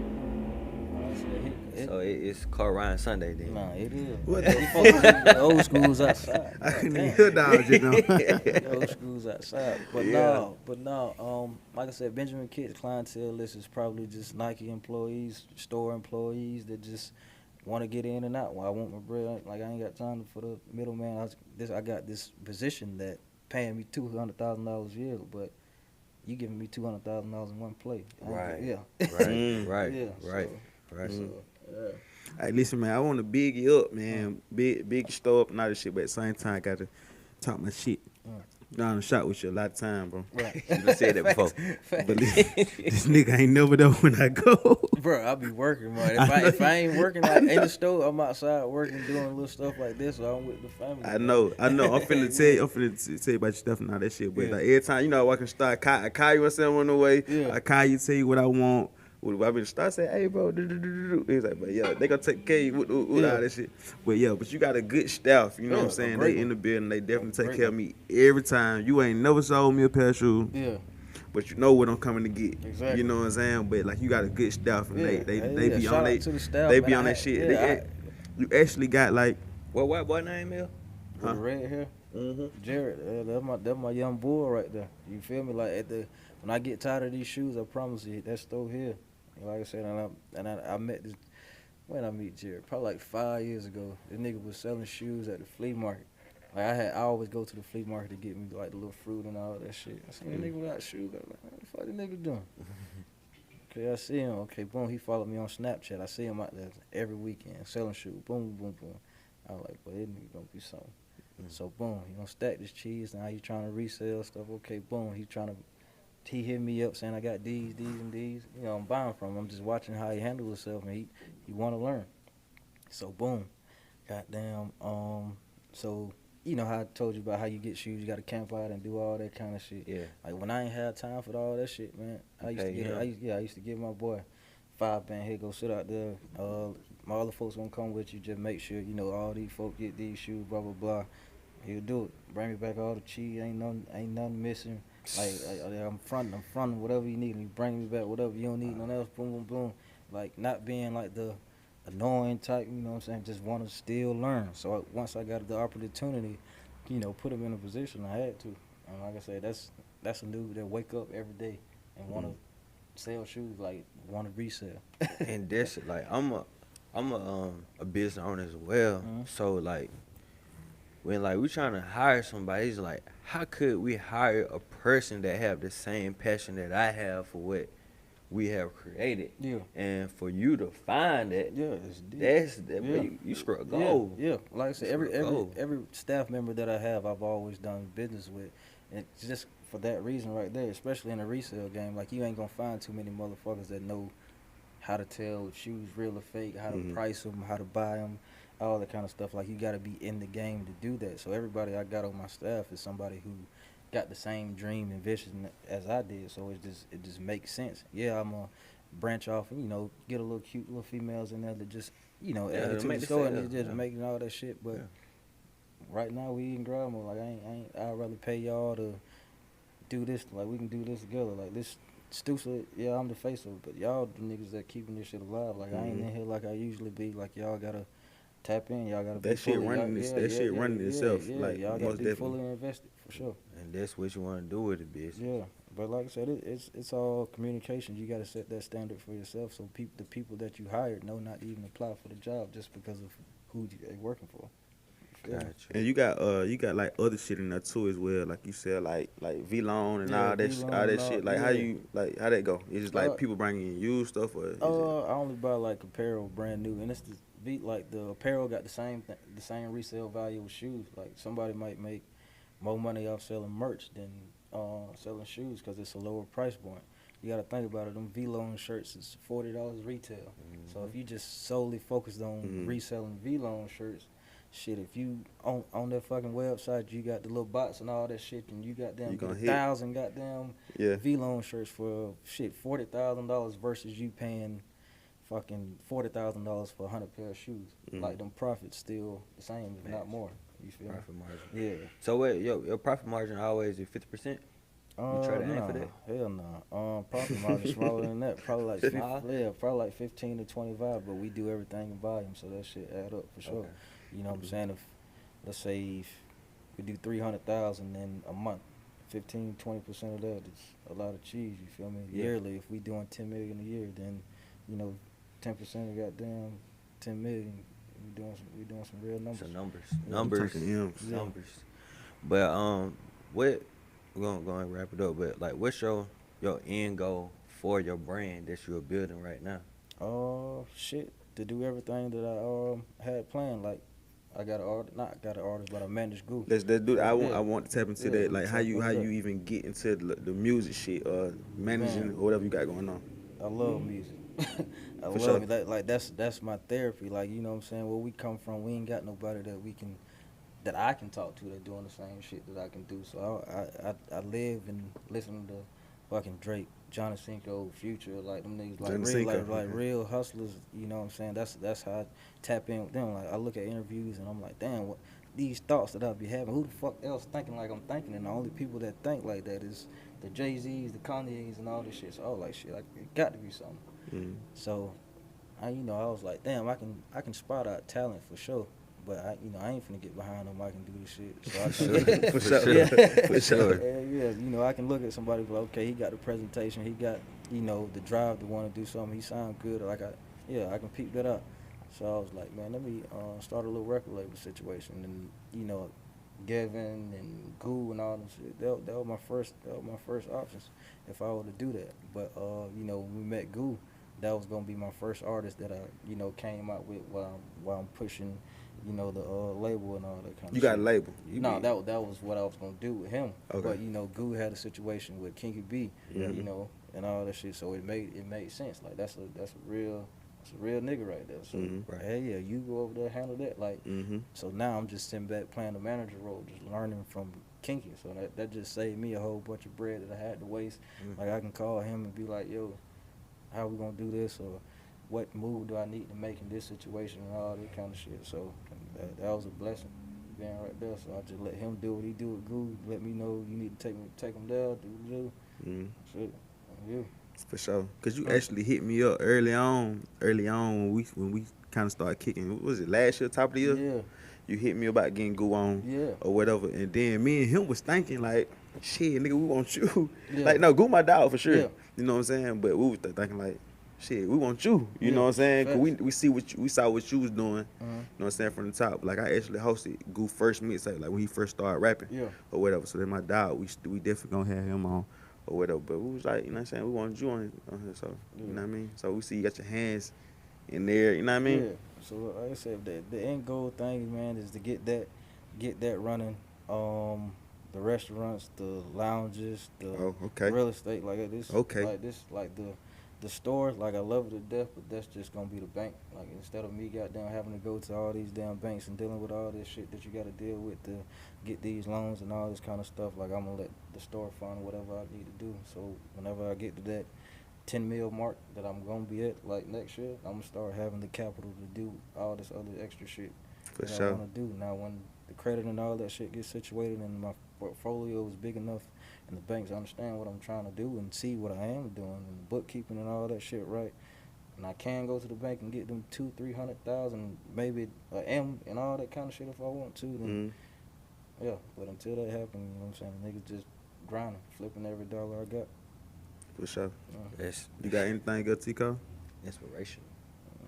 So it's Car Ryan Sunday then. Nah, it is. What the old school's outside. I couldn't even hear dog, The old school's outside. But Yeah. no, like I said, Benjamin Kitt's clientele list is probably just Nike employees, store employees that just want to get in and out. Well, I want my bread. Like, I ain't got time for the middleman. I got this position that paying me $200,000 a year, but you giving me $200,000 in one play. Right. Yeah. Right. Yeah. Right. Right. So, yeah. Hey, listen, man, I want to big you up, man. Big store up and all this shit, but at the same time, I got to talk my shit. Down the shot with you a lot of time, bro. Right. You done said that before. But this nigga ain't never there when I go. Bro, I be working, man. If I ain't working in the store, I'm outside working, doing little stuff like this, or I'm with the family. I know. I'm finna tell you about your stuff and all that shit. But like every time, I walk in the store, I call you when I'm on the way. Yeah. I call you, tell you what I want. I been in the store, say, hey, bro, he's like, but yeah, they gonna take care of you with all that shit. But yeah, but you got a good staff, you know what I'm saying? They in the building, they definitely take care of me every time. You ain't never sold me a pair of shoes. Yeah. But you know what I'm coming to get. Exactly. You know what I'm saying? But like you got a good staff and they be Shout on out they to the staff, they man. be on that shit. You actually got like What white boy name is? With the red hair. Jared, that's my young boy right there. You feel me? Like when I get tired of these shoes, I promise you, that store here. Like I said, I met this. When I meet Jared, probably like 5 years ago. This nigga was selling shoes at the flea market. Like I always go to the flea market to get me like the little fruit and all that shit. I seen that nigga without shoes. I was like, what the fuck this nigga doing? Okay, I see him. Okay, boom, he followed me on Snapchat. I see him out there every weekend selling shoes. Boom, boom, boom. I was like, boy, this nigga gonna be something. So boom, he gonna stack this cheese. Now he trying to resell stuff. Okay, boom, he hit me up saying I got these, and these. I'm buying from him. I'm just watching how he handles himself, and he want to learn. So boom, goddamn. So how I told you about how you get shoes, you got to camp out and do all that kind of shit. Yeah. Like when I ain't had time for all that shit, man. I used to give my boy 5 band. Here, go sit out there. My other folks gonna come with you. Just make sure all these folks get these shoes. Blah blah blah. He'll do it. Bring me back all the cheese. Ain't nothing missing. Like I'm fronting whatever you need. And you bring me back whatever you don't need. Nothing else. Boom boom boom. Like not being like the annoying type. You know what I'm saying? Just want to still learn. So once I got the opportunity, put him in a position, I had to. And like I said, that's a dude that wake up every day and want to sell shoes. Like want to resell. And that's like I'm a business owner as well. So like when like we trying to hire somebody, it's like how could we hire a person that have the same passion that I have for what we have created? Yeah. And for you to find that, you struck gold. Yeah. Like I said, every staff member that I have, I've always done business with, and it's just for that reason right there. Especially in a resale game, like you ain't gonna find too many motherfuckers that know how to tell if shoes real or fake, how to price them, how to buy them, all that kind of stuff. Like you got to be in the game to do that. So everybody I got on my staff is somebody who got the same dream and vision as I did. So it just makes sense. Yeah, I'm gonna branch off and get a little cute little females in there that just add it to the store and just making all that shit. But right now we in grab mode. Like I'd rather pay y'all to do this. Like we can do this together. Like this. STUSA, yeah, I'm the face of it, but y'all the niggas that keeping this shit alive. Like I ain't in here like I usually be. Like y'all gotta tap in. Y'all gotta be that shit running itself. Yeah, like y'all gotta be fully invested for sure. And that's what you want to do with it, bitch. Yeah, but like I said, it's all communication. You gotta set that standard for yourself, so the people that you hired know not to even apply for the job just because of who they working for. Gotcha. And you got like other shit in there too as well, like you said, like V-Loan and all that shit. Like how that go? It's just like people bringing in used stuff, or I only buy like apparel brand new, and it's the like the apparel got the same resale value with shoes. Like somebody might make more money off selling merch than selling shoes because it's a lower price point. You got to think about it. Them V-Lone shirts is $40 retail. So if you just solely focused on reselling V-Lone shirts, shit, if you on that fucking website, you got the little bots and all that shit, and you got them 1,000 goddamn V-Lone shirts for shit $40,000 versus you paying fucking $40,000 for 100 pair of shoes. Like them profits still the same, if not more. You feel Profit margin. Yeah. So what? Your profit margin always is 50%. You try to aim for that? Hell no. Profit margin smaller than that. Probably like probably like 15 to 25. But we do everything in volume, so that shit add up for sure. Okay. You know what I'm saying? If let's say if we do 300,000 in a month, 15-20% of that is a lot of cheese. You feel me? Yeah. Yearly, if we doing 10 million a year, then 10% of goddamn 10 million. We doing some real numbers. So Numbers. Numbers. But what we're gonna go and wrap it up. But like, what's your end goal for your brand that you're building right now? Shit, to do everything that I had planned. Like, I got an artist, but I manage Goo. Let's do that. I want to tap into that. Like how you even get into the music shit or managing or whatever you got going on. I love music. I For love sure. it. Like that's my therapy. Like, you know what I'm saying? Where we come from, we ain't got nobody that I can talk to that doing the same shit that I can do. So I live and listen to fucking Drake, Johnny Cinco, Future, like them niggas, like real hustlers. You know what I'm saying? That's how I tap in with them. Like, I look at interviews and I'm like, damn, what these thoughts that I be having? Who the fuck else thinking like I'm thinking? And the only people that think like that is the Jay-Z's, the Kanye's, and all this shit. So I was like, shit, it got to be something. So I was like, damn, I can spot out talent for sure. But I ain't finna get behind them. I can do this shit. So I For sure. For sure. Yeah, I can look at somebody and be like, okay, he got the presentation, he got, the drive to want to do something. He sound good. Like I can peep that up. So I was like, man, let me start a little record label situation. And Gavin and Goo and all them shit. That was my first options if I were to do that. But when we met Goo, that was gonna be my first artist that I came out with while I'm pushing the label and all that kind of shit. You got a label? No, that was what I was gonna do with him. Okay. But Goo had a situation with Kinky B, and all that shit. So it made sense. Like that's a real nigga right there. So hey, yeah, you go over there, handle that. Like so now I'm just sitting back playing the manager role, just learning from Kinky. So that just saved me a whole bunch of bread that I had to waste. Like I can call him and be like, yo, how we gonna do this, or what move do I need to make in this situation, and all that kind of shit. So that was a blessing being right there. So I just let him do what he do with Goo. Let me know you need to take him there, do. Shit, yeah. For sure. Cause you actually hit me up early on when we kind of started kicking. What was it, last year, top of the year? Yeah. You hit me about getting Goo on or whatever, and then me and him was thinking like, shit, nigga, we want you. Yeah. Like, no, Goo my dog for sure. Yeah. You know what I'm saying? But we was thinking like, shit, we want you. You know what I'm saying? Cause we saw what you was doing. You know what I'm saying, from the top. Like, I actually hosted Goo first mixtape, like when he first started rapping or whatever. So then my dog, we definitely gonna have him on or whatever. But we was like, you know what I'm saying, we wanted you on here. So you know what I mean? So we see you got your hands in there. You know what I mean? Yeah. So like I said, the end goal thing, man, is to get that running. The restaurants, the lounges, the real estate, like this. Okay. Like this, like the stores, like I love it to death, but that's just gonna be the bank. Like, instead of me goddamn having to go to all these damn banks and dealing with all this shit that you gotta deal with to get these loans and all this kind of stuff, like, I'm gonna let the store fund whatever I need to do. So whenever I get to that 10 mil mark that I'm gonna be at, like, next year, I'm gonna start having the capital to do all this other extra shit that I wanna do. Now, when the credit and all that shit gets situated and my portfolio is big enough and the banks understand what I'm trying to do and see what I am doing and the bookkeeping and all that shit right, and I can go to the bank and get them 200,000-300,000, maybe a M and all that kind of shit if I want to, then yeah. But until that happens, you know what I'm saying, niggas just grinding, flipping every dollar I got. For sure. That's You got anything good, T Col? inspirational.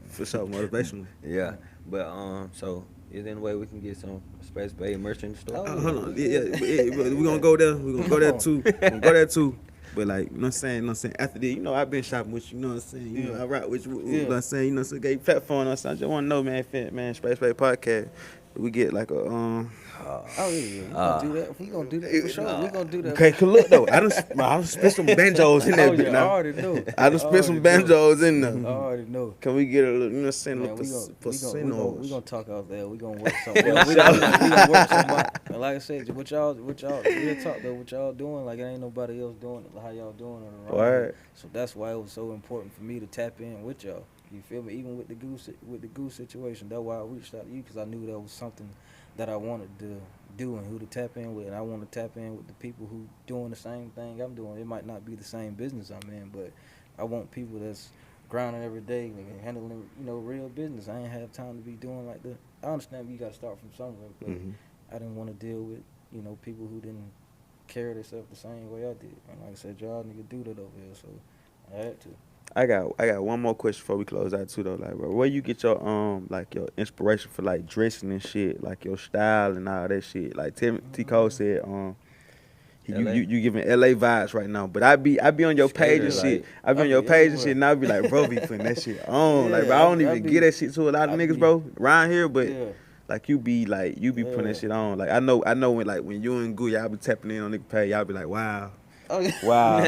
For sure, motivational. Yeah, but so is there any way we can get some Spade merch in the store? Hold on. Yeah, we gonna go there. We gonna go there too. But like, you know what I'm saying? After that, you know, I've been shopping with you, you know what I'm saying? You know, I rock with you, you know what I'm saying? You know, so get platform, you know what I'm saying? I just wanna know, man, Spade podcast. We get like a Oh yeah, we gonna do that. We gonna do that for sure. We gonna do that. Okay, cause look though, I done spit some banjos in that Oh bitch yeah, I now. already know. I done spit some banjos in I there. already know. Can we get a little, you know what I'm saying? Man, Little we gonna talk out there. We gonna work something. We gonna work something out. And like I said, what y'all, real talk though, what y'all doing? Like it ain't nobody else doing it. How y'all doing it around Word. here. So that's why it was so important for me to tap in with y'all. You feel me? Even with the goose situation, that's why I reached out to you because I knew that was something that I wanted to do and who to tap in with. And I want to tap in with the people who doing the same thing I'm doing. It might not be the same business I'm in, but I want people that's grinding every day and handling, you know, real business. I ain't have time to be doing like that. I understand you got to start from somewhere, but I didn't want to deal with, you know, people who didn't carry themselves the same way I did. And like I said, y'all nigga do that over here, so I had to. I got one more question before we close out too though. Like, bro, where you get your like your inspiration for like dressing and shit, like your style and all that shit? Like T Cole said, you giving LA vibes right now. But I be on your page and shit. I be on your page and shit, and I be like, bro, be putting that shit on. Like, bro, I don't even get that shit to a lot of niggas, bro, around here. But like you be putting that shit on. Like I know when you and Goo, y'all be tapping in on nigga page, y'all be like, wow. Oh, yeah. Wow.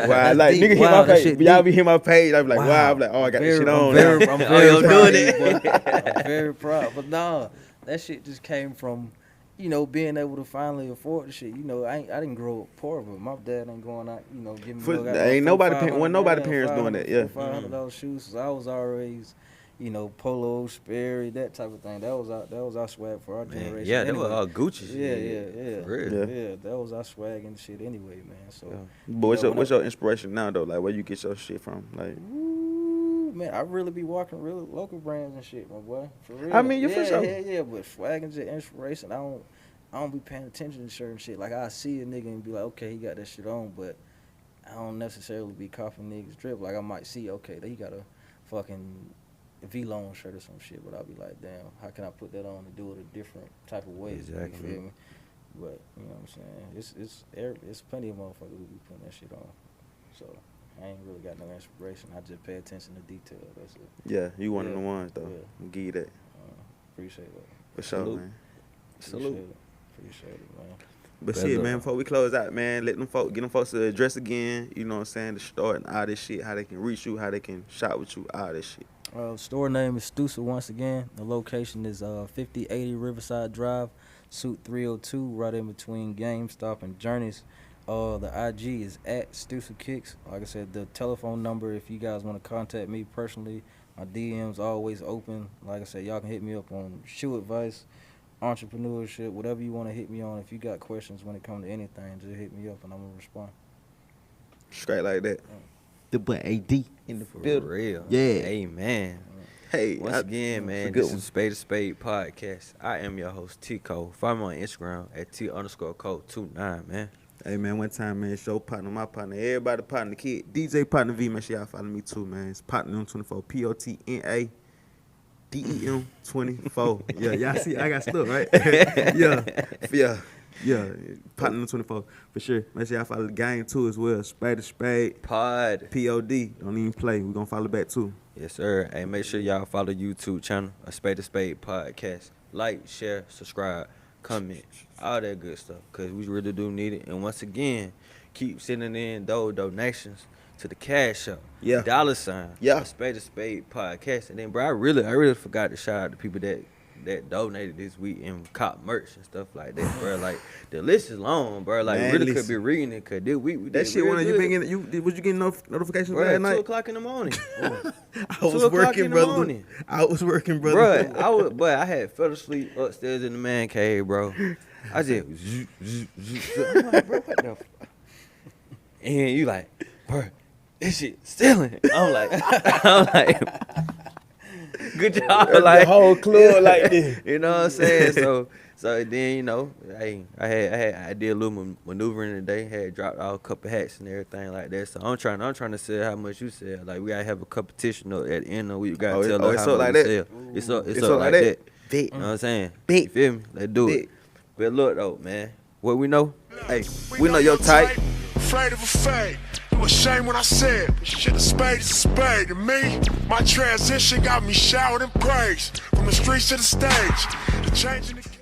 Wow. Like, nigga hit my page. Y'all be hitting my page. I be like, wow. I'm like, oh, I got this shit on. I'm very proud. I'm very proud. But nah, that shit just came from, you know, being able to finally afford the shit. You know, I didn't grow up poor, but my dad ain't going out, you know, giving me ain't nobody parents doing that, yeah. $500 shoes. So I was always, you know, Polo, Sperry, that type of thing. That was our swag for our generation. Yeah, anyway. That was all Gucci shit. Yeah. For real. Yeah, that was our swag and shit anyway, man. So, but what's your inspiration now though? Like, where you get your shit from? Like, ooh, man, I really be walking real local brands and shit, my boy. For real. I mean, you for sure. Yeah. But swag and just inspiration, I don't be paying attention to certain shit. Like I see a nigga and be like, okay, he got that shit on, but I don't necessarily be copying niggas drip. Like I might see, okay, he got a fucking V-Lone shirt or some shit, but I'll be like, damn, how can I put that on and do it a different type of way? Exactly. You feel me? But you know what I'm saying? It's plenty of motherfuckers who be putting that shit on. So I ain't really got no inspiration. I just pay attention to detail. That's it. Yeah, you one of the ones though. Yeah. Give you that. Appreciate that. For sure, man. Salute. Appreciate it, man. But shit, man, before we close out, man, get them folks to address again, you know what I'm saying, the store and all this shit, how they can reach you, how they can shop with you, all this shit. Store name is STUSA once again. The location is 5080 Riverside Drive, Suite 302, right in between GameStop and Journeys. The IG is at STUSA Kicks. Like I said, the telephone number, if you guys want to contact me personally, my DM's always open. Like I said, y'all can hit me up on shoe advice, entrepreneurship, whatever you want to hit me on. If you got questions when it comes to anything, just hit me up and I'm going to respond. Straight like that. The boy AD in the For building. real. Yeah. Amen. Hey, Once again, man, this is Spade podcast. I am your host, T Col. Find me on Instagram at T_Col29, man. Hey, man, one time, man, show partner, my partner, everybody partner, kid, DJ Potna V, make sure y'all follow me too, man. It's Potna 24, POTNA DEM24. Yeah, y'all see, I got stuff, right? Yeah, Potna 24, for sure. Make sure y'all follow the game too as well. Spade, Pod. POD. Don't even play. We're going to follow back too. Yes, sir. And make sure y'all follow the YouTube channel, A Spade podcast. Like, share, subscribe, comment, all that good stuff, because we really do need it. And once again, keep sending in those donations to the cash app. Yeah. $. Yeah. A Spade podcast. And then, bro, I really forgot to shout out the people that donated this week and cop merch and stuff like that, bro. Like, the list is long, bro. Like, Man, we really listen. could be reading it, because this week we That did shit, real when you good. been in, was you getting notifications Bro, last 2 night? o'clock in the morning. I was 2 o'clock working, in the brother. morning. I was working, brother. But I had fell asleep upstairs in the man cave, bro. I just, I'm like, bro, what the fuck? And you like, bro, this shit stealing. I'm like, good job, like the whole club like this. You know what I'm saying? So then, you know, hey, I did a little maneuvering today. Had dropped out a couple hats and everything like that. So I'm trying to sell how much you sell. Like, we gotta have a competition at the end of the week. We gotta tell us how much you sell. It's up like that. You know what I'm saying? You feel me? Let's do it. But look though, man, what we know? Hey, We know your type. Afraid of a fade. was shame when I said, but shit, a spade is a spade. To me, my transition got me showered in praise. From the streets to the stage, the change in the